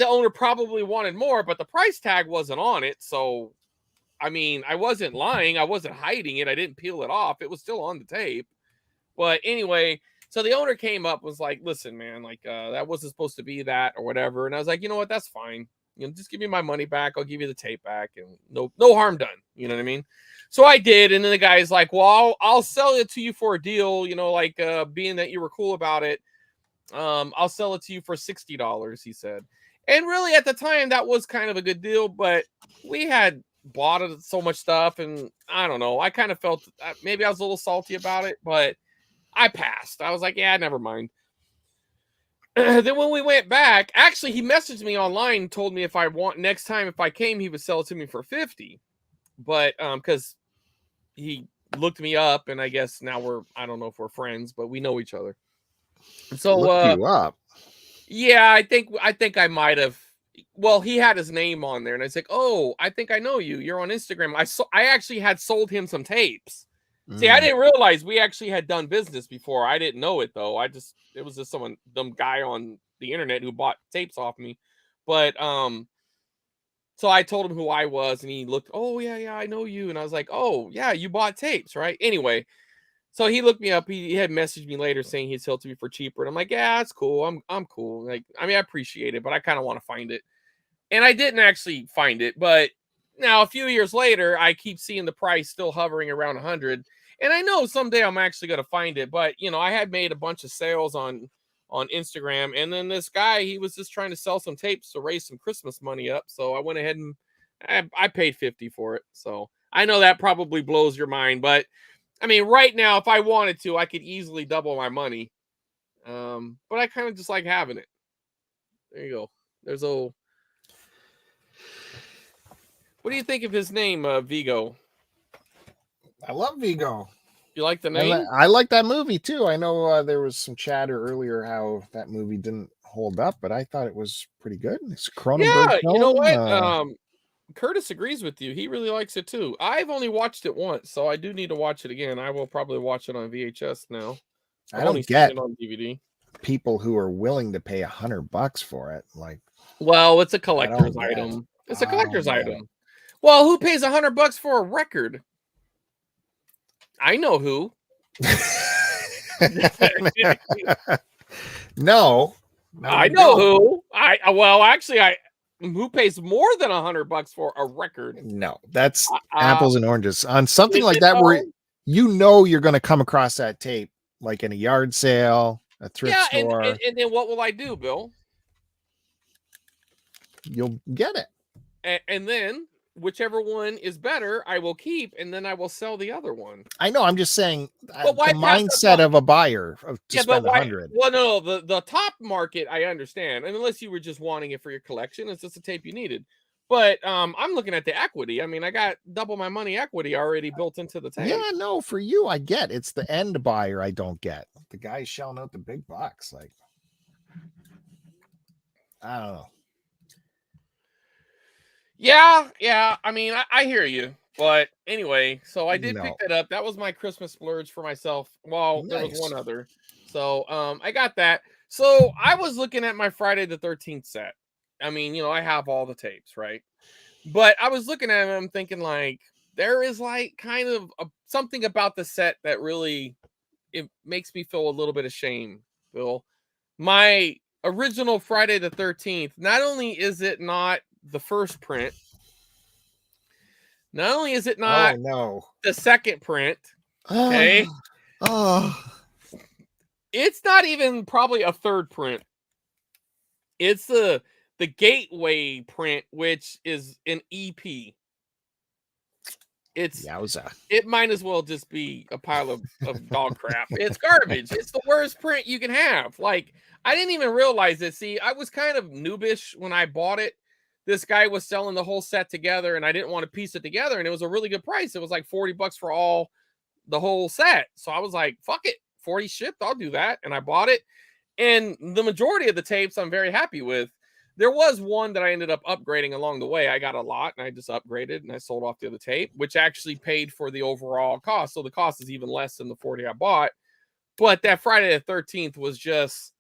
owner probably wanted more, but the price tag wasn't on it. So, I mean, I wasn't lying. I wasn't hiding it. I didn't peel it off. It was still on the tape. But anyway, so the owner came up, was like, listen, man, like that wasn't supposed to be that or whatever. And I was like, you know what? That's fine. You know, just give me my money back. I'll give you the tape back and no harm done. You know what I mean? So I did. And then the guy's like, well, I'll sell it to you for a deal. You know, like being that you were cool about it. I'll sell it to you for $60, he said. And really at the time that was kind of a good deal, but we had bought so much stuff. And I don't know. I kind of felt maybe I was a little salty about it, but I passed. I was like, yeah, never mind. Then when we went back, actually, he messaged me online and told me if I came, he would sell it to me for $50. But because he looked me up, and I guess now I don't know if we're friends, but we know each other. So Looked you up. yeah, I think I might have. Well, he had his name on there, and I was like, "Oh, I think I know you. You're on Instagram." I actually had sold him some tapes. See, I didn't realize we actually had done business before. I didn't know it though. It was just some guy on the internet who bought tapes off me. But so I told him who I was, and he looked, "Oh yeah, I know you." And I was like, "Oh yeah, you bought tapes, right?" Anyway, so he looked me up. He had messaged me later saying he'd sell to me for cheaper, and I'm like, "Yeah, that's cool. I'm cool. Like, I mean, I appreciate it, but I kind of want to find it." And I didn't actually find it, but now a few years later, I keep seeing the price still hovering around 100, and I know someday I'm actually going to find it. But I had made a bunch of sales on Instagram, and then this guy, he was just trying to sell some tapes to raise some Christmas money up. So I went ahead and I paid 50 for it. So I know that probably blows your mind, but I mean, right now, if I wanted to, I could easily double my money. But I kind of just like having it. There you go. There's old. What do you think of his name, Vigo? I love Vigo. You like the name? I like that movie too. I know there was some chatter earlier how that movie didn't hold up, but I thought it was pretty good. It's a Cronenberg Yeah, film. you know what? Curtis agrees with you. He really likes it too. I've only watched it once, so I do need to watch it again. I will probably watch it on VHS now. I don't get it on DVD. People who are willing to pay $100 for it. Like, well, it's a collector's item. It's a collector's item. Well, who pays $100 for a record? I know who. No, I know who. Who pays more than $100 for a record? No, that's apples and oranges. On something like that, where you're going to come across that tape, like in a yard sale, a thrift store. And then what will I do, Bill? You'll get it. And then whichever one is better, I will keep, and then I will sell the other one. I know. I'm just saying the mindset of a buyer to spend 100. Well, no, the top market, I understand. And unless you were just wanting it for your collection, it's just a tape you needed. But I'm looking at the equity. I mean, I got double my money equity already built into the tape. Yeah, no, for you, I get. It's the end buyer I don't get. The guy's shelling out the big bucks. Like, I don't know. Yeah. I mean, I hear you. But anyway, so I did pick that up. That was my Christmas splurge for myself. Well, there was one other. So I got that. So I was looking at my Friday the 13th set. I mean, I have all the tapes, right? But I was looking at them thinking, like, there is like kind of something about the set that really, it makes me feel a little bit of shame, Bill. My original Friday the 13th, not only is it not the first print, not only is it not the second print, okay, it's not even probably a third print. It's the gateway print, which is an EP. It might as well just be a pile of dog crap. It's garbage. It's the worst print you can have. Like, I didn't even realize it. See, I was kind of noobish when I bought it. This guy was selling the whole set together, and I didn't want to piece it together, and it was a really good price. It was like $40 for the whole set. So I was like, fuck it, 40 shipped, I'll do that. And I bought it. And the majority of the tapes I'm very happy with. There was one that I ended up upgrading along the way. I got a lot, and I just upgraded, and I sold off the other tape, which actually paid for the overall cost. So the cost is even less than the 40 I bought. But that Friday the 13th was just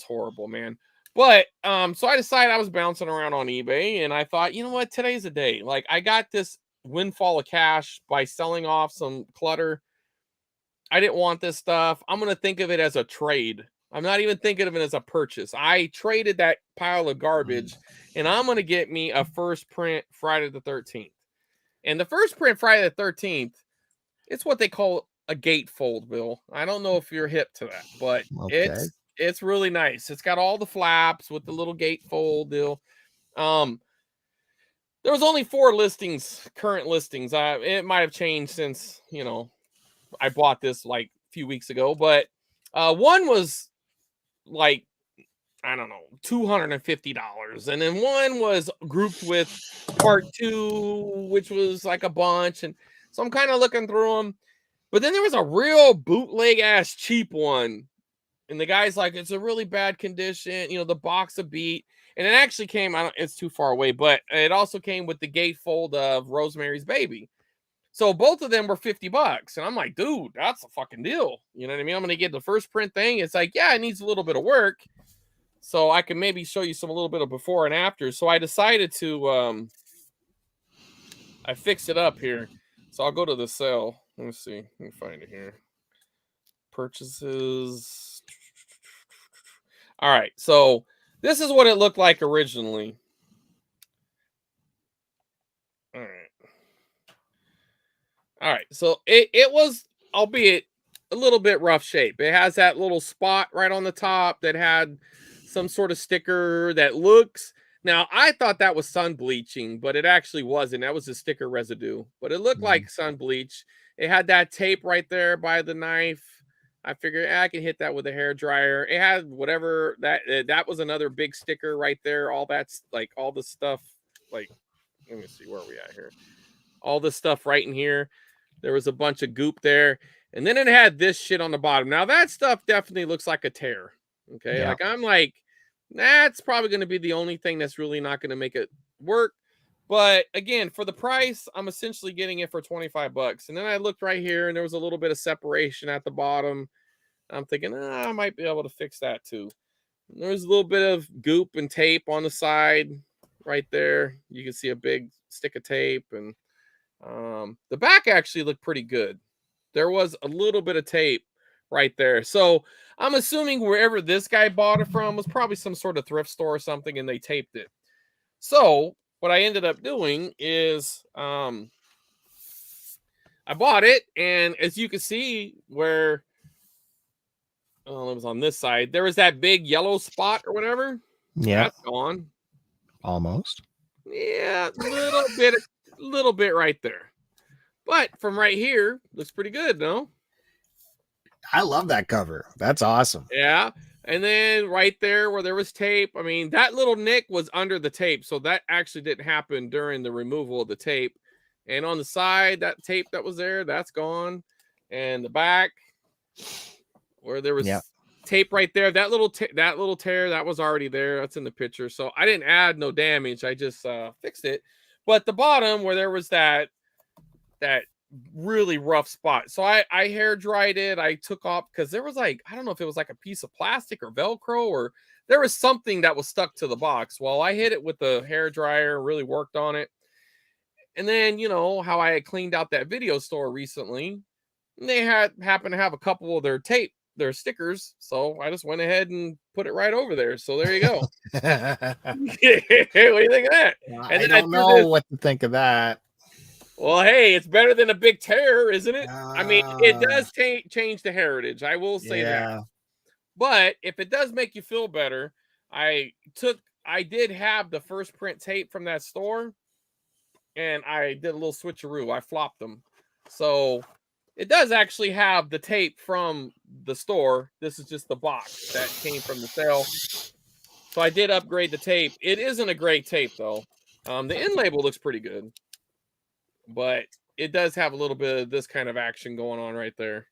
horrible, man. But so I decided I was bouncing around on eBay, and I thought, you know what, today's the day. Like, I got this windfall of cash by selling off some clutter. I didn't want this stuff. I'm going to think of it as a trade. I'm not even thinking of it as a purchase. I traded that pile of garbage, and I'm going to get me a first print Friday the 13th. And the first print Friday the 13th, it's what they call a gatefold, Bill. I don't know if you're hip to that, but it's really nice. It's got all the flaps with the little gatefold deal. There was only 4 current listings. It might have changed since, I bought this like a few weeks ago, but one was like, I don't know, $250. And then one was grouped with part 2, which was like a bunch. And So I'm kind of looking through them. But then there was a real bootleg ass cheap one. And the guy's like, it's a really bad condition. The box a beat. And it actually came, it's too far away, but it also came with the gatefold of Rosemary's Baby. So both of them were $50. And I'm like, dude, that's a fucking deal. You know what I mean? I'm going to get the first print thing. It's like, yeah, it needs a little bit of work. So I can maybe show you a little bit of before and after. So I decided to, I fixed it up here. So I'll go to the sale. Let me see. Let me find it here. Purchases. All right. So this is what it looked like originally. All right. All right. So it was, albeit a little bit rough shape. It has that little spot right on the top that had some sort of sticker that looks. Now, I thought that was sun bleaching, but it actually wasn't. That was a sticker residue, but it looked like sun bleach. It had that tape right there by the knife. I figured I can hit that with a hair dryer. It had whatever that was another big sticker right there. All that's like all the stuff. Like, let me see where we at here. All the stuff right in here. There was a bunch of goop there, and then it had this shit on the bottom. Now that stuff definitely looks like a tear. Okay, Yeah. like I'm like, that's probably going to be the only thing that's really not going to make it work. But again, for the price, I'm essentially getting it for $25. And then I looked right here and there was a little bit of separation at the bottom. I'm thinking, I might be able to fix that too. And there's a little bit of goop and tape on the side right there. You can see a big stick of tape, and the back actually looked pretty good. There was a little bit of tape right there. So I'm assuming wherever this guy bought it from was probably some sort of thrift store or something, and they taped it. So what I ended up doing is I bought it, and as you can see where it was on this side, there was that big yellow spot or whatever. Yeah. That's gone. Almost. Yeah, little bit right there. But from right here, looks pretty good, no? I love that cover. That's awesome. Yeah. And then right there where there was tape, I mean, that little nick was under the tape. So that actually didn't happen during the removal of the tape. And on the side, that tape that was there, that's gone. And the back where there was tape right there, that little tear, that was already there. That's in the picture. So I didn't add no damage. I just fixed it. But the bottom where there was that really rough spot. So I hair dried it. I took off because there was like, I don't know if it was like a piece of plastic or Velcro, or there was something that was stuck to the box. Well, I hit it with the hair dryer, really worked on it. And then, how I had cleaned out that video store recently, and they happened to have a couple of their stickers. So I just went ahead and put it right over there. So there you go. What do you think of that? I don't know what to think of that. Well, hey, it's better than a big tear, isn't it? I mean, it does change the heritage. I will say that. But if it does make you feel better, I did have the first print tape from that store, and I did a little switcheroo. I flopped them. So it does actually have the tape from the store. This is just the box that came from the sale. So I did upgrade the tape. It isn't a great tape, though. The end label looks pretty good. But it does have a little bit of this kind of action going on right there.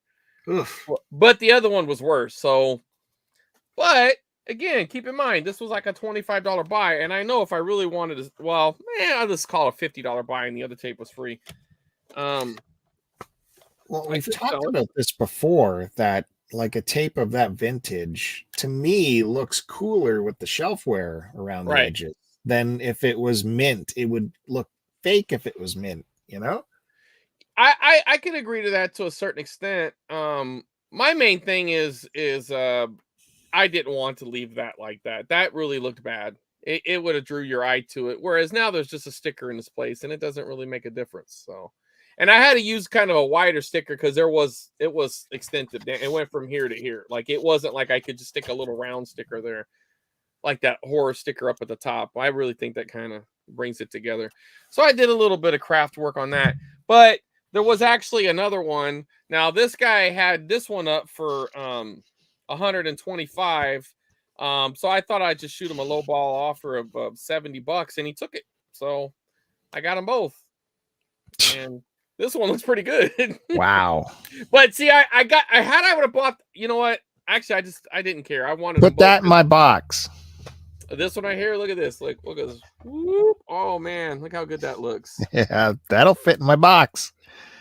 Oof. But the other one was worse. So, but again, keep in mind, this was like a $25 buy. And I know if I really wanted to, I'll just call it a $50 buy, and the other tape was free. Well, we've talked about this before, that like a tape of that vintage, to me, looks cooler with the shelf wear around the edges than if it was mint. It would look fake if it was mint. I can agree to that to a certain extent. My main thing is I didn't want to leave that like that. That really looked bad. It would have drew your eye to it. Whereas now there's just a sticker in this place, and it doesn't really make a difference. So, and I had to use kind of a wider sticker because it was extensive. It went from here to here. Like it wasn't like I could just stick a little round sticker there, like that horror sticker up at the top. I really think that kind of brings it together. So I did a little bit of craft work on that, but there was actually another one. Now this guy had this one up for $125. So I thought I'd just shoot him a low ball offer of $70, and he took it. So I got them both. And This one looks pretty good. Wow. But see, I would have bought, you know what? Actually, I didn't care. I wanted Put them that both. in my box. This one right here, look at this. Look at this. Whoop. Oh man, look how good that looks. Yeah, that'll fit in my box.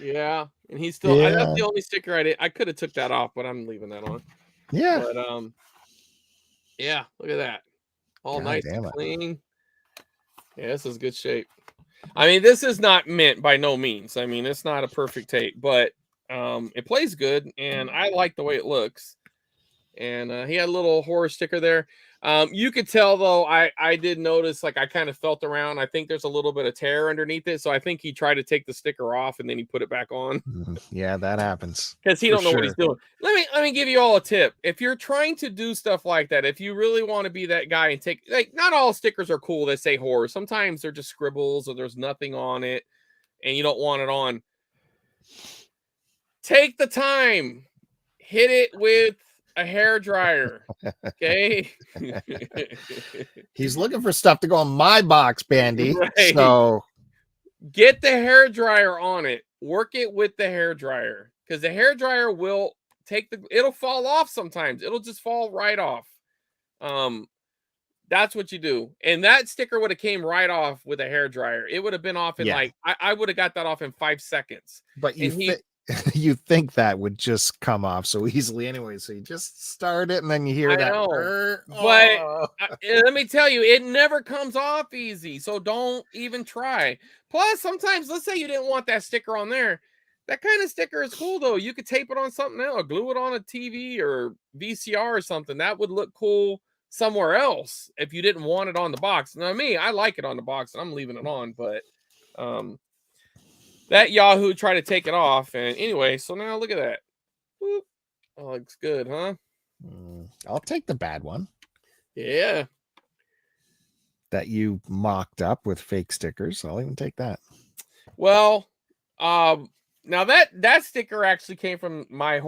Yeah. And he's still that's the only sticker I did. I could have took that off, but I'm leaving that on. Yeah. But yeah, look at that. All God nice damn and it. clean. Yeah, this is good shape. I mean, this is not mint by no means. I mean, it's not a perfect tape, but it plays good, and I like the way it looks. And he had a little horror sticker there. You could tell though, I did notice, like, I kind of felt around. I think there's a little bit of tear underneath it, so I think he tried to take the sticker off and then he put it back on Yeah, that happens because he don't know what he's doing. Let me give you all a tip. If you're trying to do stuff like that, if you really want to be that guy and take, like, not all stickers are cool that say horror. Sometimes they're just scribbles or there's nothing on it and you don't want it on. Take the time, hit it with a hair dryer. Okay. He's looking for stuff to go on my box, Bandy. Right. So get the hair dryer on it. Work it with the hair dryer because the hair dryer will it'll fall off sometimes. It'll just fall right off. That's what you do. And that sticker would have came right off with a hair dryer. It would have been off in like, I would have got that off in 5 seconds. But you think that would just come off so easily anyway. So you just start it and then you hear that. But let me tell you, it never comes off easy. So don't even try. Plus, sometimes, let's say you didn't want that sticker on there. That kind of sticker is cool, though. You could tape it on something else, or glue it on a TV or VCR or something. That would look cool somewhere else if you didn't want it on the box. Now, me, I like it on the box, and I'm leaving it on. But that Yahoo tried to take it off. And anyway, so now look at that. Whoop. Oh, looks good, huh? I'll take the bad one. Yeah. That you mocked up with fake stickers. I'll even take that. Well, now that sticker actually came from my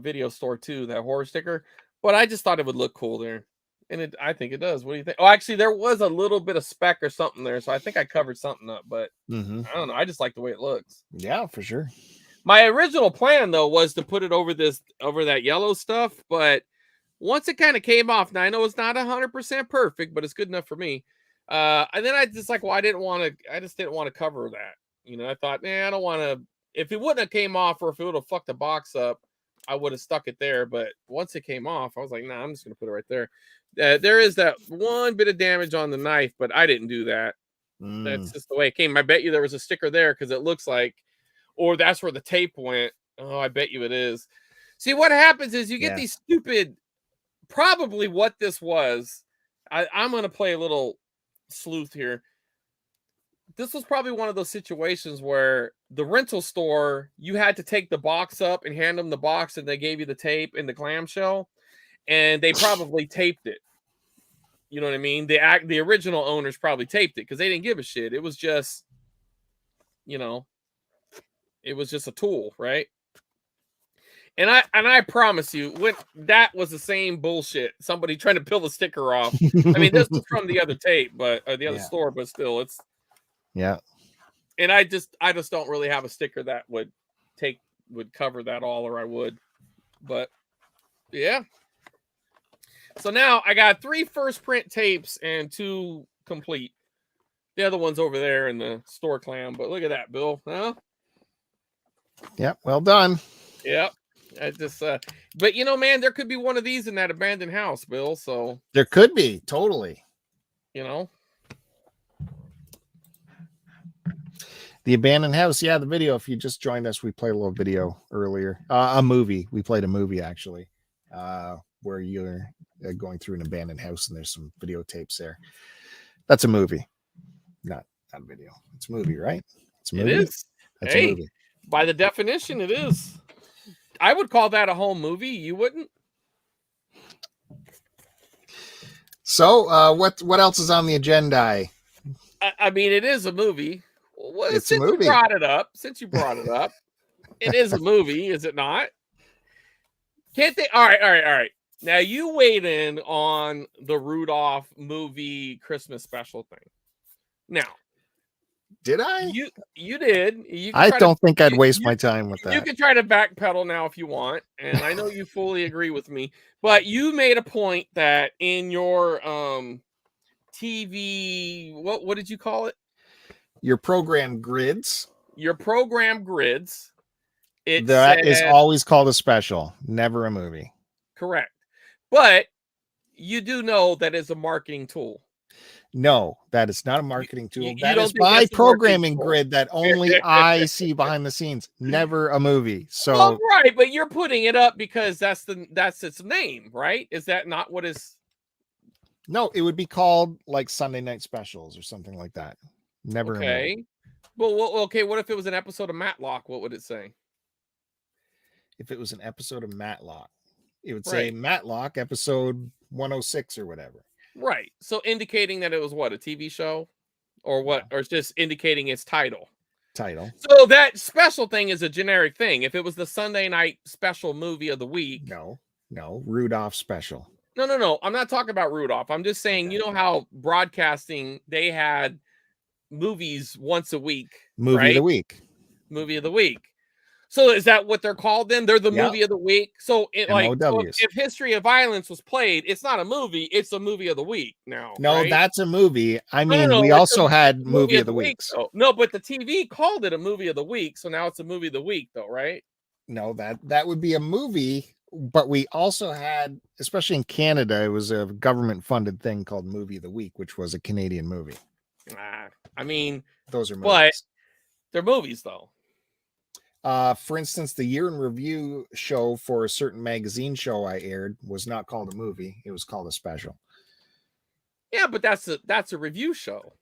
video store too, that horror sticker. But I just thought it would look cool there. And I think it does. What do you think? Oh, actually, there was a little bit of speck or something there. So I think I covered something up, but I don't know. I just like the way it looks. Yeah, for sure. My original plan, though, was to put it over that yellow stuff. But once it kind of came off, now I know it's not 100% perfect, but it's good enough for me. And then I just like, well, I just didn't want to cover that. You know, I thought, I don't want to, if it wouldn't have came off or if it would have fucked the box up, I would have stuck it there. But once it came off, I was like, nah, I'm just going to put it right there. There is that one bit of damage on the knife, but I didn't do that. That's just the way it came. I bet you there was a sticker there because it looks like, or that's where the tape went. Oh, I bet you it is. See, what happens is you get these stupid, probably what this was. I'm going to play a little sleuth here. This was probably one of those situations where the rental store, you had to take the box up and hand them the box and they gave you the tape and the clamshell. And they probably taped it. You know what I mean? The original owners probably taped it because they didn't give a shit. It was just, it was just a tool, right? And I promise you, when that was the same bullshit. Somebody trying to peel the sticker off. I mean, this was from the other tape, but the other store, but still, it's. Yeah. And I just don't really have a sticker that would cover that all, or I would. But yeah. So now I got 3 first print tapes and 2 complete. The other one's over there in the store clam. But look at that, Bill. Huh? Yep. Well done. Yep. I just but man, there could be one of these in that abandoned house, Bill. So there could be, totally. The abandoned house. Yeah, the video. If you just joined us, we played a little video earlier. A movie. We played a movie actually, where you're going through an abandoned house and there's some videotapes there. That's a movie, not a video. It's a movie, right? It's a movie. It is. That's a movie. By the definition, it is. I would call that a home movie. You wouldn't? So, what else is on the agenda? I mean, it is a movie. Well, it's a movie. Since you brought it up, it is a movie, is it not? Can't they? All right. Now you weighed in on the Rudolph movie Christmas special thing. Now, Did I? You did. You can I try don't to, think I'd you, waste you, my time with you that. can try to backpedal now if you want, and I know you fully agree with me. But you made a point that in your TV, what did you call it? Your program grids. Your program grids. It That is said always called a special, never a movie. correct, but you do know that is a marketing tool. No, that is not a marketing tool. You That don't is think my that's a marketing programming tool? grid that only I see behind the scenes, never a movie. Well, So right, but you're putting it up because that's its name, right? Is that not what is? no, it would be called like Sunday Night Specials or something like that. Never a movie. Okay. Well, okay. What if it was an episode of Matlock? What would it say? If it was an episode of Matlock, it would say Right. Matlock episode 106 or whatever. Right. So indicating that it was what, a TV show, or what, or it's just indicating its title. So that special thing is a generic thing. If it was the Sunday night special movie of the week. No, Rudolph special. No. I'm not talking about Rudolph. I'm just saying, Okay. you know how broadcasting, they had movies once a week. Movie right? of the week. Movie of the week. So is that what they're called then? They're the Yep. movie of the week. So it like so MOWs. if History of Violence was played, it's not a movie, it's a movie of the week now. No, right? that's a movie. I mean, No, we it's also a had movie of the week. weeks. Though. No, but the TV called it a movie of the week, so now it's a movie of the week, though, right? No, that would be a movie, but we also had, especially in Canada, it was a government funded thing called Movie of the Week, which was a Canadian movie. I mean, those are movies. But they're movies, though. For instance, the year in review show for a certain magazine show I aired was not called a movie; it was called a special. Yeah, but that's a review show.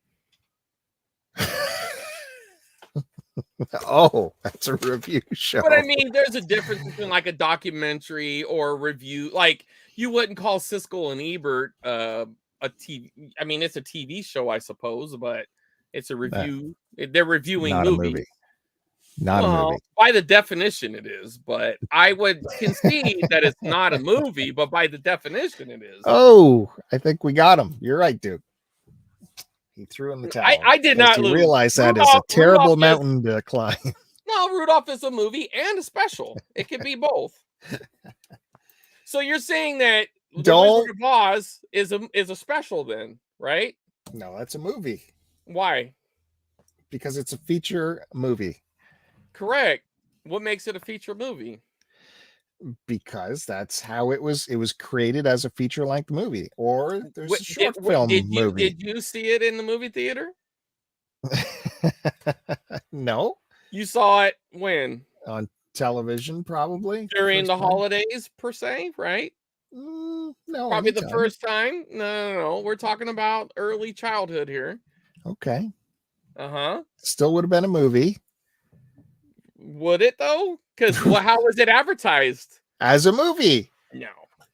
Oh, that's a review show. But I mean, there's a difference between like a documentary or a review. Like you wouldn't call Siskel and Ebert a TV. I mean, it's a TV show, I suppose, but it's a review. They're reviewing not movies. A movie. Not a movie. By the definition, it is. But I would concede that it's not a movie. But by the definition, it is. Oh, I think we got him. You're right, Duke. He threw in the towel. I did not realize that is a terrible mountain to climb. No, Rudolph is a movie and a special. It could be both. So you're saying that The Wizard of Oz is a special then, right? No, that's a movie. Why? Because it's a feature movie. Correct. What makes it a feature movie? Because that's how it was created as a feature-length movie, or there's a short film movie. Did you see it in the movie theater? No. You saw it when? On television, probably. During the holidays, per se, right? No. Probably anytime. The first time? No. We're talking about early childhood here. Okay. Uh-huh. Still would have been a movie. Would it though? Because how was it advertised? As a movie. No.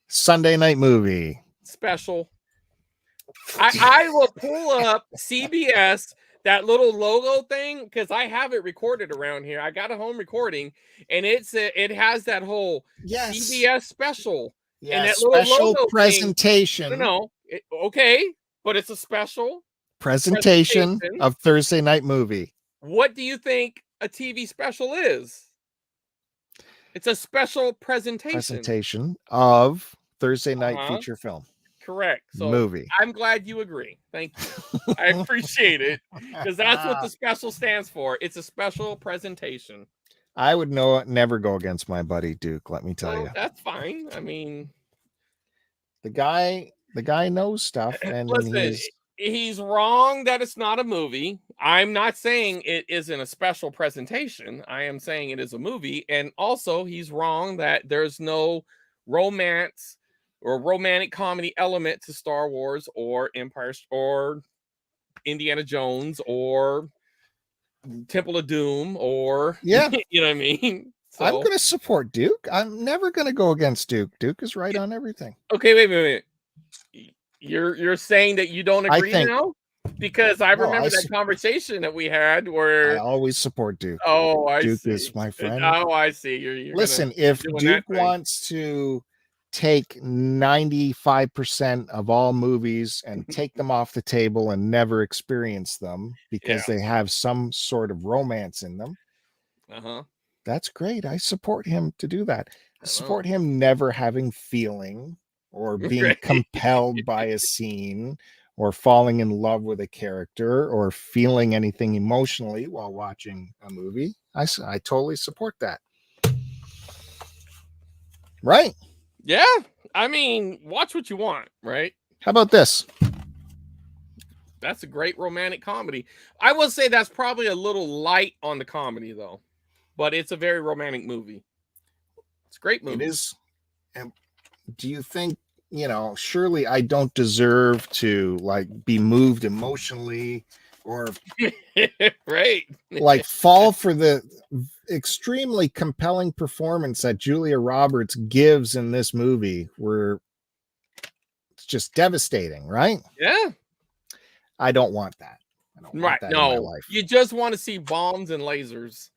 Sunday night movie. Special. I will pull up CBS, that little logo thing, because I have it recorded around here. I got a home recording, and it has that whole CBS special. Yeah, and that special logo presentation. Thing. No. Okay, but it's a special presentation of Thursday night movie. What do you think a TV special is? It's a special presentation of Thursday night feature film. Correct. So movie. I'm glad you agree. Thank you. I appreciate it, because that's what the special stands for. It's a special presentation. I would never go against my buddy Duke, let me tell you. That's fine. I mean, the guy knows stuff, and listen, he's wrong that it's not a movie. I'm not saying it isn't a special presentation. I am saying it is a movie. And also, he's wrong that there's no romance or romantic comedy element to Star Wars or Empire or Indiana Jones or Temple of Doom or you know what I mean? So, I'm going to support Duke. I'm never going to go against Duke. Duke is right on everything. Okay, wait. You're saying that you don't agree now? Because I remember that conversation that we had where I always support Duke. Oh, I Duke see. is my friend. Oh, I see. You're listen, if Duke wants to take 95% of all movies and take them off the table and never experience them because they have some sort of romance in them. That's great. I support him to do that. I support him never having feeling or being compelled by a scene or falling in love with a character or feeling anything emotionally while watching a movie. I totally support that. Right? Yeah. I mean, watch what you want, right? How about this? That's a great romantic comedy. I will say that's probably a little light on the comedy, though. But it's a very romantic movie. It's a great movie. It is. And do you think, surely I don't deserve to like be moved emotionally or right. like fall for the extremely compelling performance that Julia Roberts gives in this movie, where it's just devastating, right? Yeah. I don't want that. I don't want that in my life. You just want to see bombs and lasers.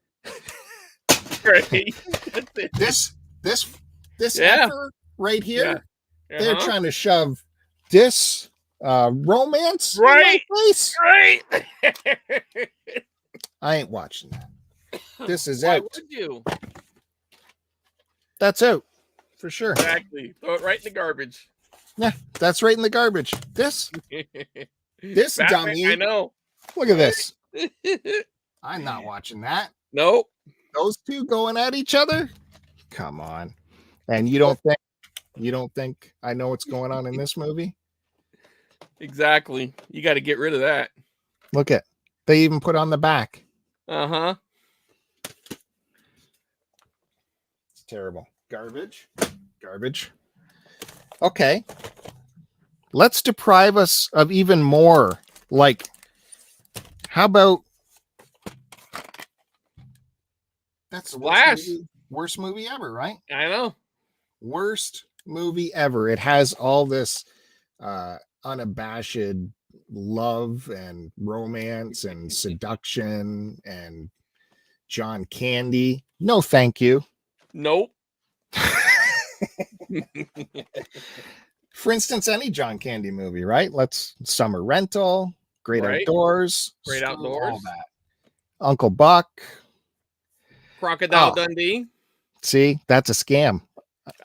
Right. This effort right here, they're trying to shove this romance in my face. Right. I ain't watching that. This is Why out. would you? That's out for sure. Exactly. Throw it right in the garbage. Yeah, that's right in the garbage. This dummy. I know. Look at this. I'm not watching that. Nope. Those two going at each other? Come on. And you don't think I know what's going on in this movie? Exactly. You got to get rid of that. Look at, they even put on the back. Uh-huh. It's terrible. Garbage. Okay. Let's deprive us of even more. Like, how about that's the worst movie ever, right? I know. Worst movie ever. It has all this unabashed love and romance and seduction and John Candy. No, thank you. Nope. For instance, any John Candy movie, right? Summer Rental, Great Outdoors, all that. Uncle Buck, Crocodile Dundee. See, that's a scam.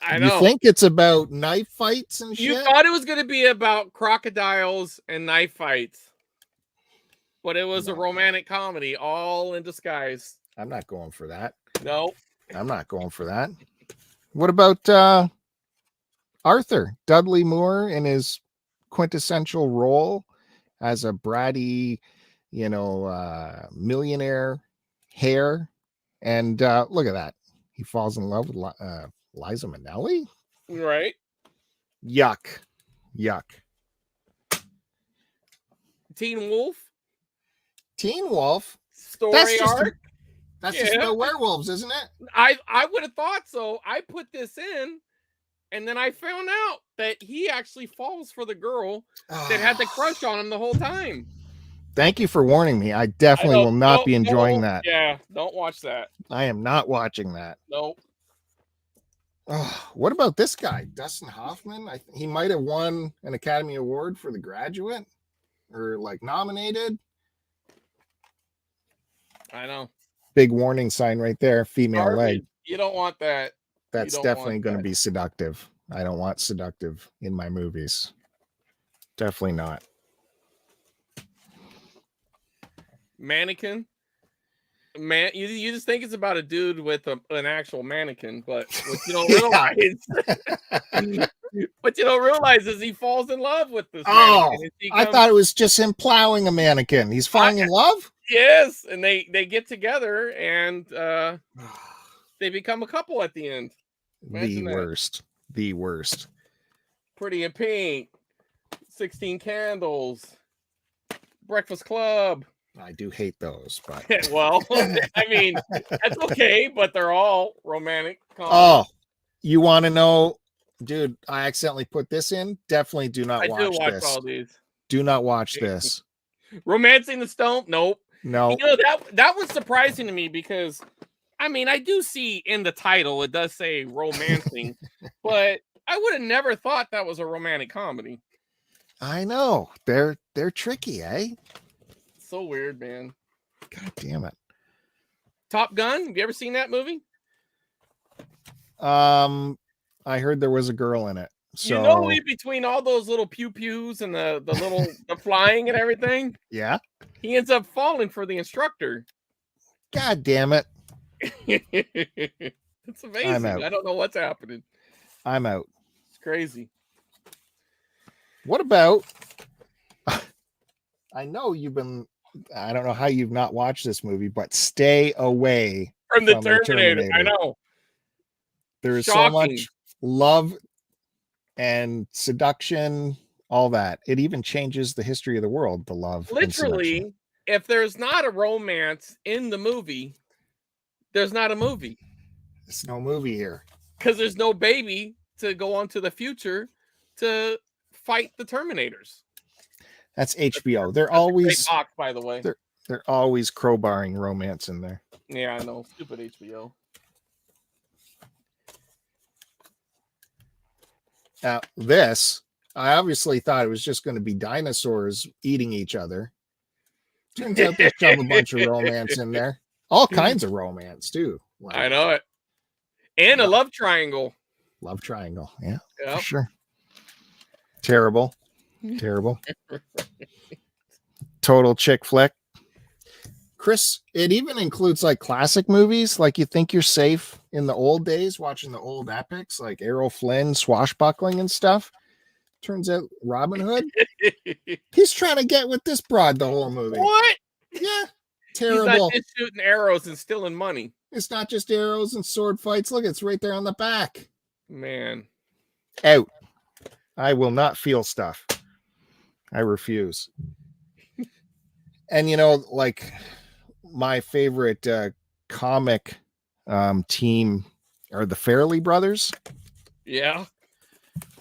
I know. You think it's about knife fights and shit? You thought it was going to be about crocodiles and knife fights, but it was a romantic comedy, all in disguise. I'm not going for that. No, I'm not going for that. What about Arthur Dudley Moore in his quintessential role as a bratty, millionaire hair? And look at that. He falls in love with Liza Minnelli. Right. Yuck. Teen Wolf. Story arc. That's just about werewolves, isn't it? I would have thought so. I put this in, and then I found out that he actually falls for the girl that had the crush on him the whole time. Thank you for warning me. I definitely will not be enjoying that. Yeah, don't watch that. I am not watching that. Nope. What about this guy, Dustin Hoffman? He might have won an Academy Award for The Graduate, or like nominated. I know. Big warning sign right there. Female leg. You don't want that. That's definitely going to be seductive. I don't want seductive in my movies. Definitely not. Mannequin. Man, you just think it's about a dude with an actual mannequin, but what you don't realize, is he falls in love with this. Mannequin. I thought it was just him plowing a mannequin. He's falling in love. Yes, and they get together and they become a couple at the end. Imagine the worst. Pretty in Pink, 16 Candles, Breakfast Club. I do hate those, but well, I mean, that's okay, but they're all romantic comedies. Oh, you want to know, dude? I accidentally put this in. Definitely do not watch this. All these. Do not watch this. Romancing the Stone? Nope. No. That was surprising to me because, I mean, I do see in the title it does say romancing, but I would have never thought that was a romantic comedy. I know. They're tricky, eh? So weird, man. God damn it. Top Gun. Have you ever seen that movie? I heard there was a girl in it. So You know, in between all those little pew pews and the little the flying and everything, yeah. he ends up falling for the instructor. God damn it. It's amazing. I don't know what's happening. I'm out. It's crazy. What about? I know you've been. I don't know how you've not watched this movie, but stay away from the Terminator. I know. There is so much love and seduction, all that. It even changes the history of the world, the love. Literally, if there's not a romance in the movie, there's not a movie. There's no movie here. Because there's no baby to go on to the future to fight the Terminators. That's HBO. They're always box, by the way. They're always crowbarring romance in there. Yeah, I know. Stupid HBO. Now, this, I obviously thought it was just going to be dinosaurs eating each other. Turns out they shove a bunch of romance in there. All kinds of romance, too. Like, I know it. And a love triangle. Love triangle, yeah, yep. For sure. Terrible. Terrible. Total chick flick. Chris, it even includes like classic movies. Like you think you're safe in the old days watching the old epics like Errol Flynn, swashbuckling and stuff. Turns out Robin Hood, he's trying to get with this broad the whole movie. What? Yeah. Terrible. He's not just shooting arrows and stealing money. It's not just arrows and sword fights. Look, it's right there on the back. Man. Out. I will not feel stuff. I refuse. And, you know, like my favorite comic team are the Farrelly brothers. Yeah.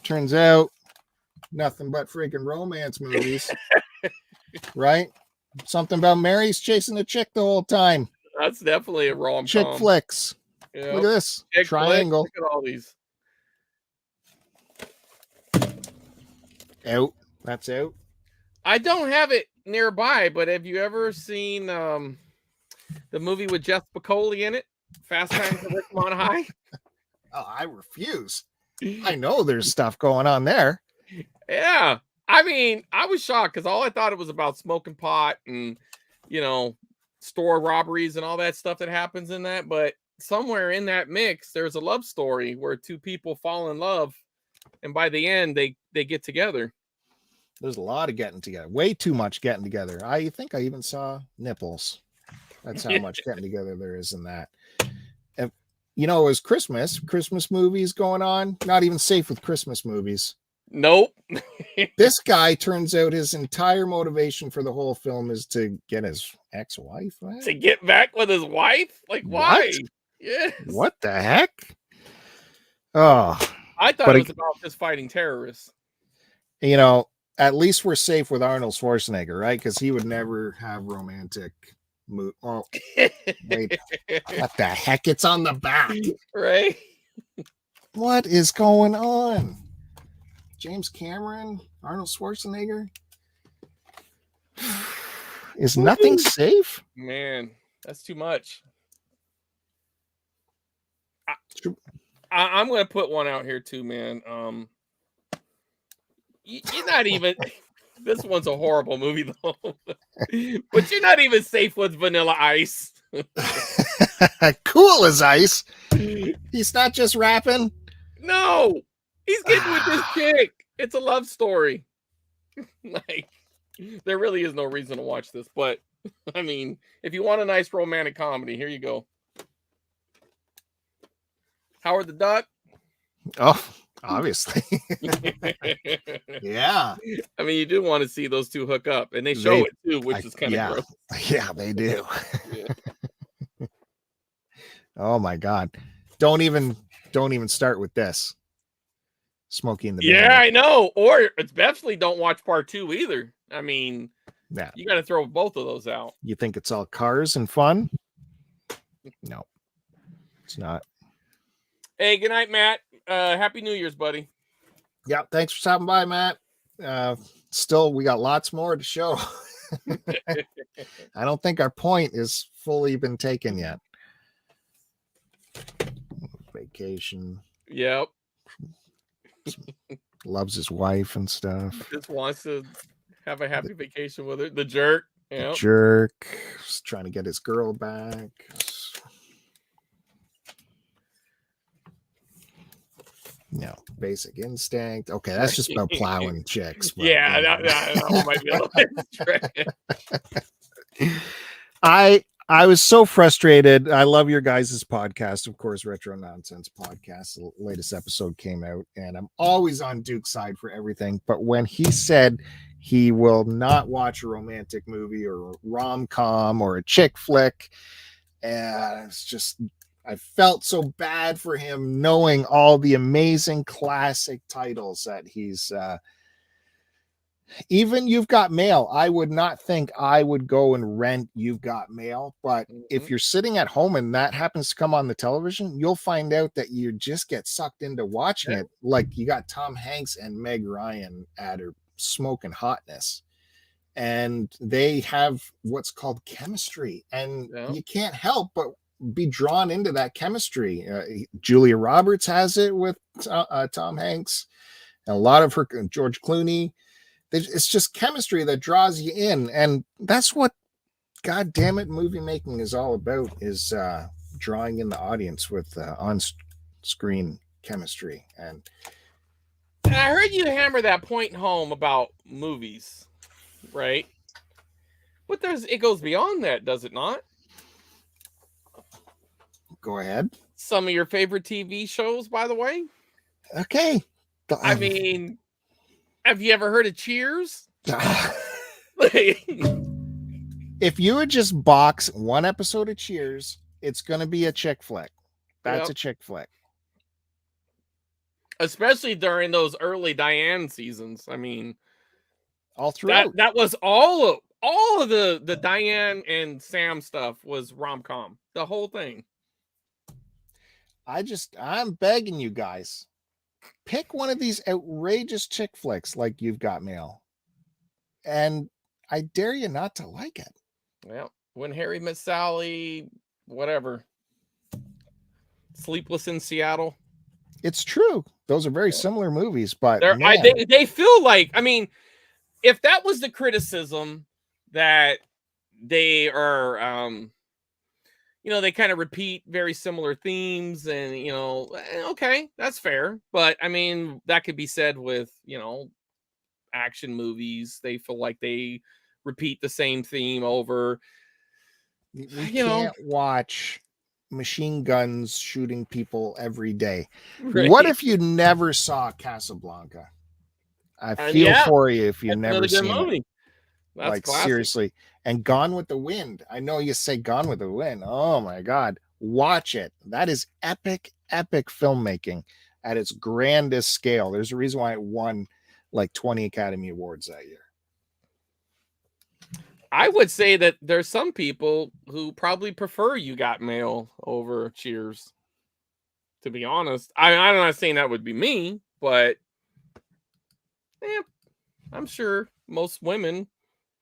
Turns out nothing but freaking romance movies. Right? Something about Mary's chasing a chick the whole time. That's definitely a rom-com. Chick flicks. Yep. Look at this. Chick triangle. Flick. Look at all these. Out. That's out. I don't have it nearby, but have you ever seen the movie with Jeff Spicoli in it? Fast Times at Ridgemont High? Oh, I refuse. I know there's stuff going on there. Yeah. I mean, I was shocked because all I thought it was about smoking pot and, you know, store robberies and all that stuff that happens in that. But somewhere in that mix, there's a love story where two people fall in love. And by the end, they get together. There's a lot of getting together. Way too much getting together. I think I even saw nipples. That's how much getting together there is in that. And, you know, it was Christmas movies going on. Not even safe with Christmas movies. Nope. This guy turns out his entire motivation for the whole film is to get his ex-wife. Right? To get back with his wife? Like, why? Yes. What the heck? Oh. I thought it was about just fighting terrorists. You know, at least we're safe with Arnold Schwarzenegger, right? Because he would never have romantic mood. Oh, wait. What the heck? It's on the back. Right? What is going on? James Cameron, Arnold Schwarzenegger. Is nothing safe? Man, that's too much. I'm going to put one out here too, man. You're not even. This one's a horrible movie, though. But you're not even safe with Vanilla Ice. Cool as ice. He's not just rapping. No, he's getting with this chick. It's a love story. Like, there really is no reason to watch this. But, I mean, if you want a nice romantic comedy, here you go. Howard the Duck. Oh, obviously. Yeah. I mean, you do want to see those two hook up, and they show it too, which is kind of gross. Yeah, they do. Yeah. Oh my God. Don't even start with this. Smokey and the Bandit. Yeah, I know. Or especially don't watch part 2 either. I mean, yeah, you got to throw both of those out. You think it's all cars and fun? No, it's not. Hey, good night, Matt. Happy New Year's, buddy. Yeah, thanks for stopping by, Matt. Still, we got lots more to show. I don't think our point is fully been taken yet. Vacation. Yep. Loves his wife and stuff. Just wants to have a happy vacation with her. The jerk. Yep. Jerk. Just trying to get his girl back. Basic Instinct. Okay, that's just about plowing chicks. But, yeah, that might be a little bit strange. I was so frustrated. I love your guys' podcast, of course, Retro Nonsense Podcast. The latest episode came out, and I'm always on Duke's side for everything. But when he said he will not watch a romantic movie or a rom-com or a chick flick, and it's just, I felt so bad for him knowing all the amazing classic titles that he's even You've Got Mail. I would not think I would go and rent You've Got Mail, but if you're sitting at home and that happens to come on the television, you'll find out that you just get sucked into watching it. Like you got Tom Hanks and Meg Ryan at her smoking hotness, and they have what's called chemistry, and you can't help but be drawn into that chemistry. Julia Roberts has it with Tom Hanks, and a lot of her, George Clooney. It's just chemistry that draws you in, and that's what, God damn it, movie making is all about, is drawing in the audience with on-screen chemistry. And I heard you hammer that point home about movies, right? But it goes beyond that, does it not? Go ahead. Some of your favorite TV shows, by the way. Okay. I mean, have you ever heard of Cheers? If you would just box one episode of Cheers, it's going to be a chick flick. That's a chick flick. Especially during those early Diane seasons. I mean, all throughout. That was all of the Diane and Sam stuff was rom-com. The whole thing. I'm begging you guys, pick one of these outrageous chick flicks like You've Got Mail, and I dare you not to like it. Well, When Harry Met Sally, whatever. Sleepless in Seattle. It's true. Those are very similar movies, but they feel like, I mean, if that was the criticism that they are, they kind of repeat very similar themes, and, okay, that's fair. But I mean, that could be said with, action movies. They feel like they repeat the same theme over. We can't watch machine guns shooting people every day. Right. What if you never saw Casablanca? I feel for you if you've never seen it. That's like classic. Seriously. And Gone with the Wind. I know you say Gone with the Wind. Oh my God. Watch it. That is epic filmmaking at its grandest scale. There's a reason why it won like 20 Academy Awards that year. I would say that there's some people who probably prefer You Got Mail over Cheers. To be honest, I'm not saying that would be me, but I'm sure most women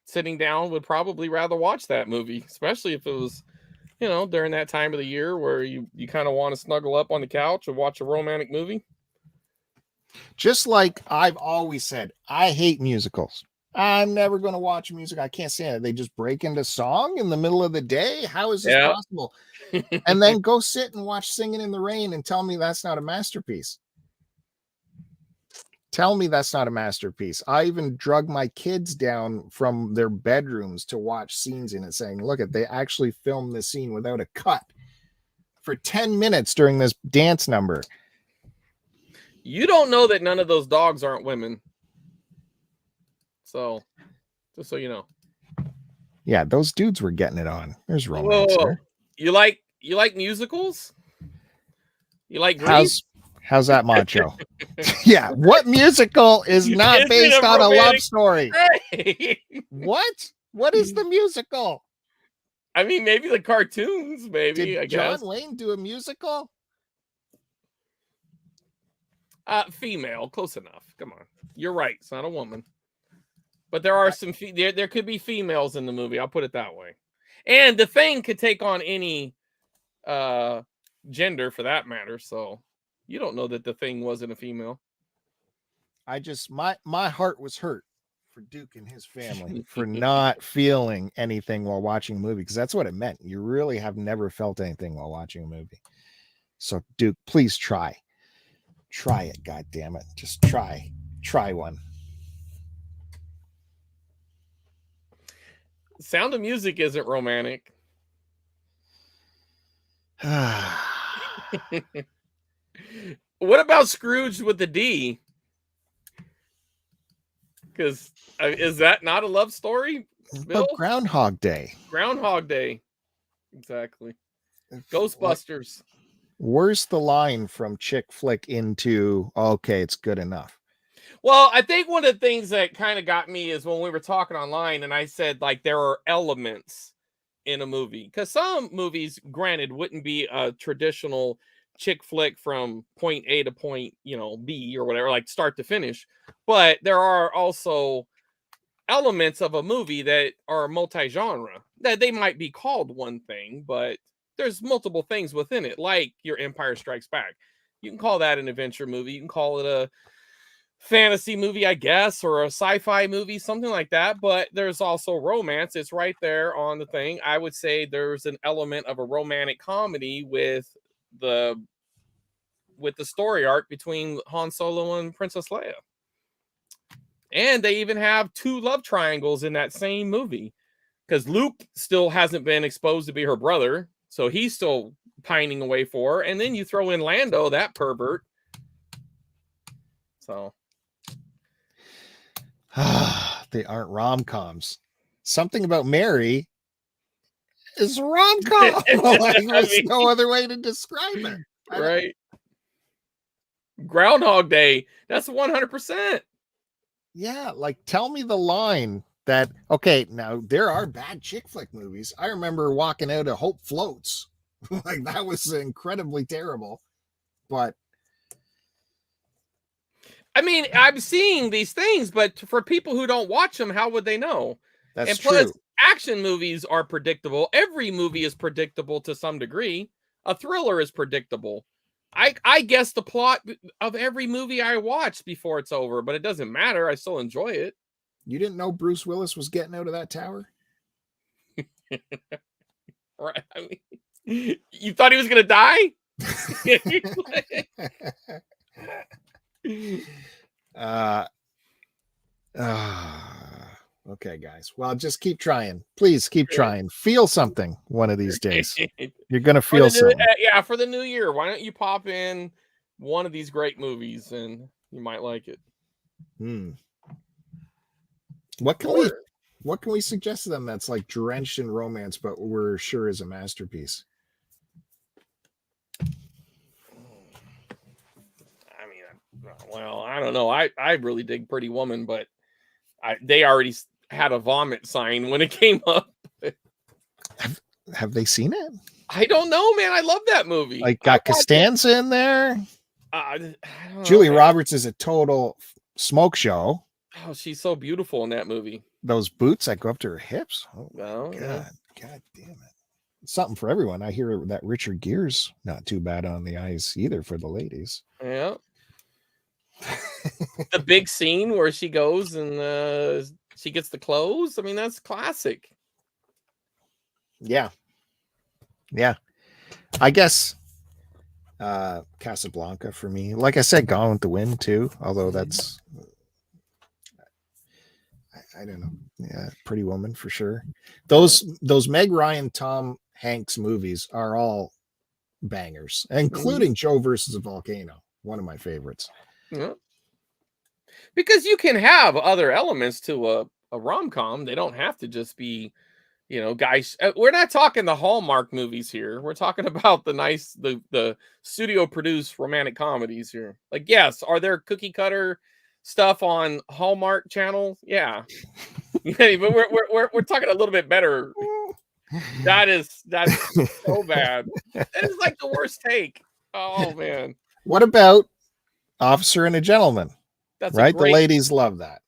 sitting down would probably rather watch that movie, especially if it was, during that time of the year where you kind of want to snuggle up on the couch and watch a romantic movie. Just like I've always said, I hate musicals. I'm never going to watch a music. I can't stand it. They just break into song in the middle of the day. How is this possible? And then go sit and watch Singing in the Rain and tell me that's not a masterpiece. Tell me that's not a masterpiece. I even drug my kids down from their bedrooms to watch scenes in it, saying, look, they actually filmed this scene without a cut for 10 minutes during this dance number. You don't know that none of those dogs aren't women. So, just so you know. Yeah, those dudes were getting it on. There's romance there. You like musicals? You like Grease? How's that, macho? Yeah, what musical is not based on a love story? Right. What is the musical? I mean, maybe the cartoons, maybe. Did I guess. John Wayne do a musical? Female, close enough. Come on, you're right. It's not a woman, but there are some. There could be females in the movie. I'll put it that way. And the Thing could take on any gender for that matter. So you don't know that the Thing wasn't a female. I just my heart was hurt for Duke and his family for not feeling anything while watching a movie, because that's what it meant. You really have never felt anything while watching a movie. So Duke, please try it. God damn it. Just try one. Sound of Music isn't romantic. What about Scrooge with the D? Because is that not a love story? But Groundhog Day. Groundhog Day. Exactly. Ghostbusters. Where's the line from chick flick into, okay, it's good enough? Well, I think one of the things that kind of got me is when we were talking online and I said, like, there are elements in a movie. Because some movies, granted, wouldn't be a traditional chick flick from point A to point, B or whatever, like start to finish. But there are also elements of a movie that are multi-genre, that they might be called one thing, but there's multiple things within it, like your Empire Strikes Back. You can call that an adventure movie. You can call it a fantasy movie, I guess, or a sci-fi movie, something like that. But there's also romance. It's right there on the thing. I would say there's an element of a romantic comedy with the story arc between Han Solo and Princess Leia. And they even have 2 love triangles in that same movie, because Luke still hasn't been exposed to be her brother, so he's still pining away for her. And then you throw in Lando, that pervert. So they aren't rom-coms. Something About Mary is rom-com. There's no other way to describe it. Right. Groundhog Day. That's 100%. Yeah, like tell me the line that, okay, now there are bad chick flick movies. I remember walking out of Hope Floats. Like that was incredibly terrible. But I mean, I'm seeing these things, but for people who don't watch them, how would they know? That's and plus, true. Action movies are predictable. Every movie is predictable to some degree. A thriller is predictable. I guess the plot of every movie I watch before it's over, but it doesn't matter. I still enjoy it. You didn't know Bruce Willis was getting out of that tower? Right. I mean, you thought he was going to die? Okay, guys. Well, just keep trying. Please keep trying. Feel something one of these days. You're going to feel something. For the new year, why don't you pop in one of these great movies and you might like it. What can we suggest to them that's like drenched in romance, but we're sure is a masterpiece? I mean, well, I don't know. I really dig Pretty Woman, but they already had a vomit sign when it came up. Have they seen it? I don't know, man. I love that movie. Like got Costanza in there. Julia Roberts is a total smoke show. Oh, she's so beautiful in that movie. Those boots that go up to her hips. Oh, God. Yeah. God damn it. Something for everyone. I hear that Richard Gere's not too bad on the eyes either for the ladies. Yeah. The big scene where she goes and she gets the clothes. I mean, that's classic. Yeah. I guess Casablanca for me. Like I said, Gone with the Wind too. Although that's, I don't know. Yeah, Pretty Woman for sure. Those Meg Ryan, Tom Hanks movies are all bangers, including Joe versus a Volcano, one of my favorites. Yeah. Because you can have other elements to a rom-com. They don't have to just be, guys. We're not talking the Hallmark movies here. We're talking about the studio produced romantic comedies here. Like, yes, are there cookie cutter stuff on Hallmark Channel? Yeah. But we're talking a little bit better. That's so bad. That is like the worst take. Oh man. What about Officer and a Gentleman. That's right? a great, The ladies love that.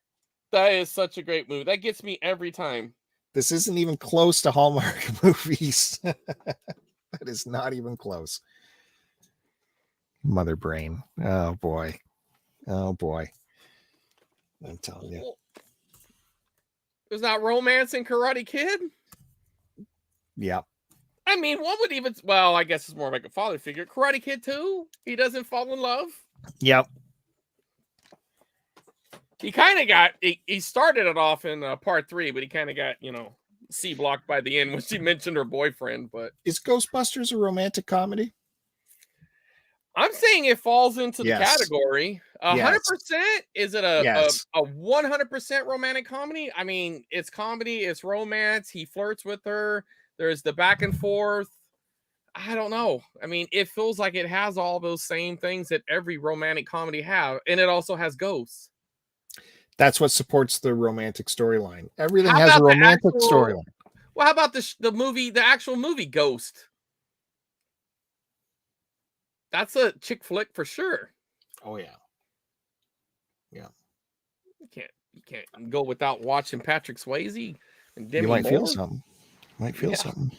that is such a great movie. That gets me every time. This isn't even close to Hallmark movies. That is not even close. Mother Brain. Oh boy. Oh boy. I'm telling you. There's not romance in Karate Kid. Yeah. I mean, one would even, well, I guess it's more like a father figure. Karate Kid 2, he doesn't fall in love. Yep. He kind of got, he started it off in part 3, but he kind of got, C blocked by the end when she mentioned her boyfriend. But is Ghostbusters a romantic comedy? I'm saying it falls into the Yes. category. 100%. Is it a 100% romantic comedy? I mean, it's comedy, it's romance. He flirts with her. There's the back and forth. I don't know. I mean, it feels like it has all those same things that every romantic comedy have, and it also has ghosts. That's what supports the romantic storyline. Everything has a romantic storyline. Well, how about the actual movie Ghost? That's a chick flick for sure. Oh yeah. Yeah. You can't go without watching Patrick Swayze and Demi You might Moore. feel something. Something.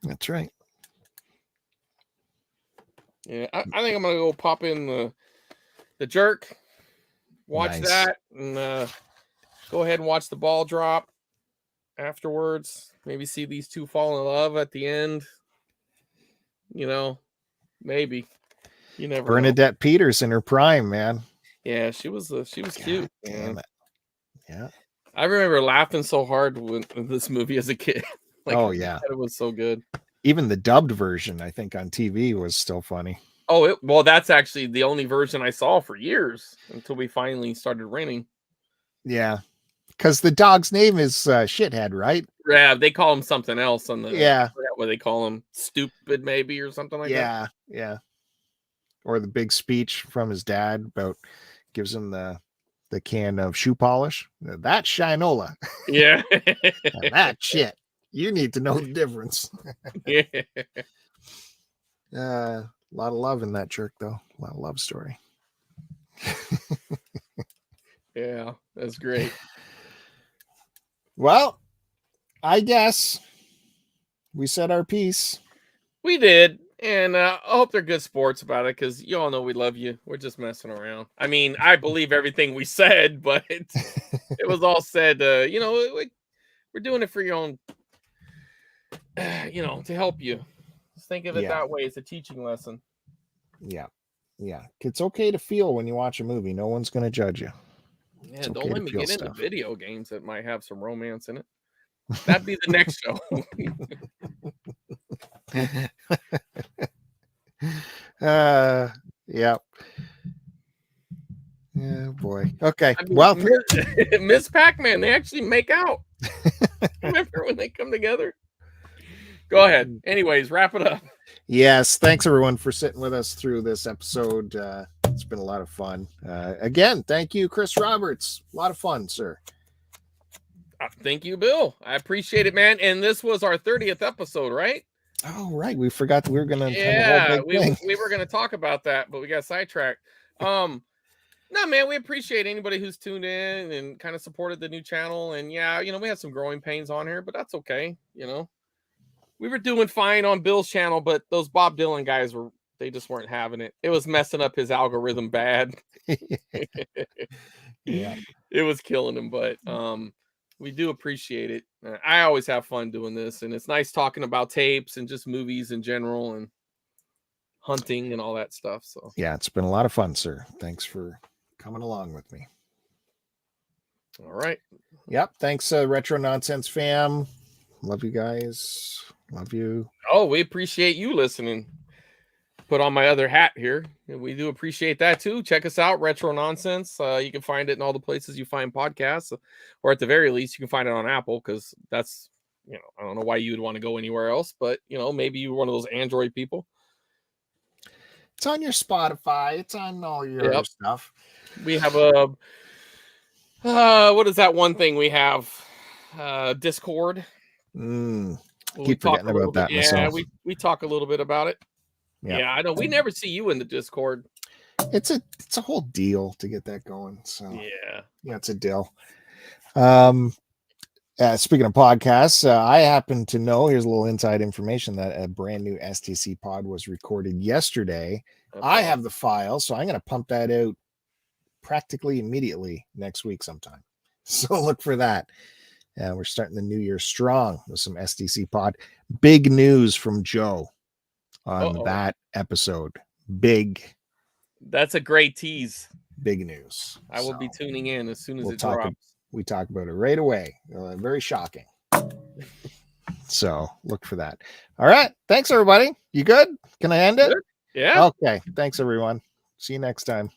That's right. Yeah, I think I'm gonna go pop in the Jerk, watch that, and go ahead and watch the ball drop afterwards. Maybe see these two fall in love at the end. Maybe. You never know. Bernadette Peters in her prime, man. Yeah, she was cute. Damn it. Yeah. I remember laughing so hard with this movie as a kid. Oh yeah, it was so good. Even the dubbed version, I think, on TV was still funny. Oh, well, that's actually the only version I saw for years until we finally started renting. Yeah, because the dog's name is Shithead, right? Yeah, they call him something else on the. Yeah, I forgot what they call him, stupid maybe or something like that. Yeah. Or the big speech from his dad about gives him the can of shoe polish. That's Shinola. Yeah, that shit. You need to know the difference. Yeah. A lot of love in that Jerk, though. A lot of love story. Yeah, that's great. Well, I guess we said our piece. We did. And I hope they're good sports about it because you all know we love you. We're just messing around. I mean, I believe everything we said, but it was all said, we're doing it for your own, to help you. Just think of it that way. It's a teaching lesson. Yeah. Yeah. It's okay to feel when you watch a movie. No one's going to judge you. Yeah, don't let me get into video games that might have some romance in it. That'd be the next show. Yeah. Yeah, boy. Okay. I mean, well, Miss Pac-Man, they actually make out. Remember when they come together? Go ahead. Anyways, wrap it up. Yes. Thanks everyone for sitting with us through this episode. It's been a lot of fun. Again, thank you, Chris Roberts. A lot of fun, sir. Thank you, Bill. I appreciate it, man. And this was our 30th episode, right? Oh, right. We forgot that we were going to we were going to talk about that, but we got sidetracked. No, man, we appreciate anybody who's tuned in and kind of supported the new channel. And yeah, we had some growing pains on here, but that's okay. We were doing fine on Bill's channel, but those Bob Dylan guys they just weren't having it. It was messing up his algorithm bad. Yeah. It was killing him, but we do appreciate it. I always have fun doing this, and it's nice talking about tapes and just movies in general and hunting and all that stuff. So yeah, it's been a lot of fun, sir. Thanks for coming along with me. All right. Yep. Thanks, Retro Nonsense fam. Love you guys. Love you. Oh, we appreciate you listening. Put on my other hat here. We do appreciate that too. Check us out, Retro Nonsense. You can find it in all the places you find podcasts, or at the very least, you can find it on Apple because that's, I don't know why you would want to go anywhere else, but maybe you're one of those Android people. It's on your Spotify. It's on all your other stuff. We have what is that one thing we have? Discord. Keep forgetting about that myself. We talk a little bit about it. Yeah, I know. We never see you in the Discord. it's a whole deal to get that going. So Yeah. it's a deal. Speaking of podcasts, I happen to know, here's a little inside information, that a brand new STC pod was recorded yesterday. I have the file, so I'm going to pump that out practically immediately next week sometime. So look for that. We're starting the new year strong with some STC pod. Big news from Joe on that episode. That's a great tease. Big news. I will be tuning in as soon as it drops. We talk about it right away. Very shocking. So look for that. All right. Thanks, everybody. You good? Can I end it? Good. Yeah. Okay. Thanks, everyone. See you next time.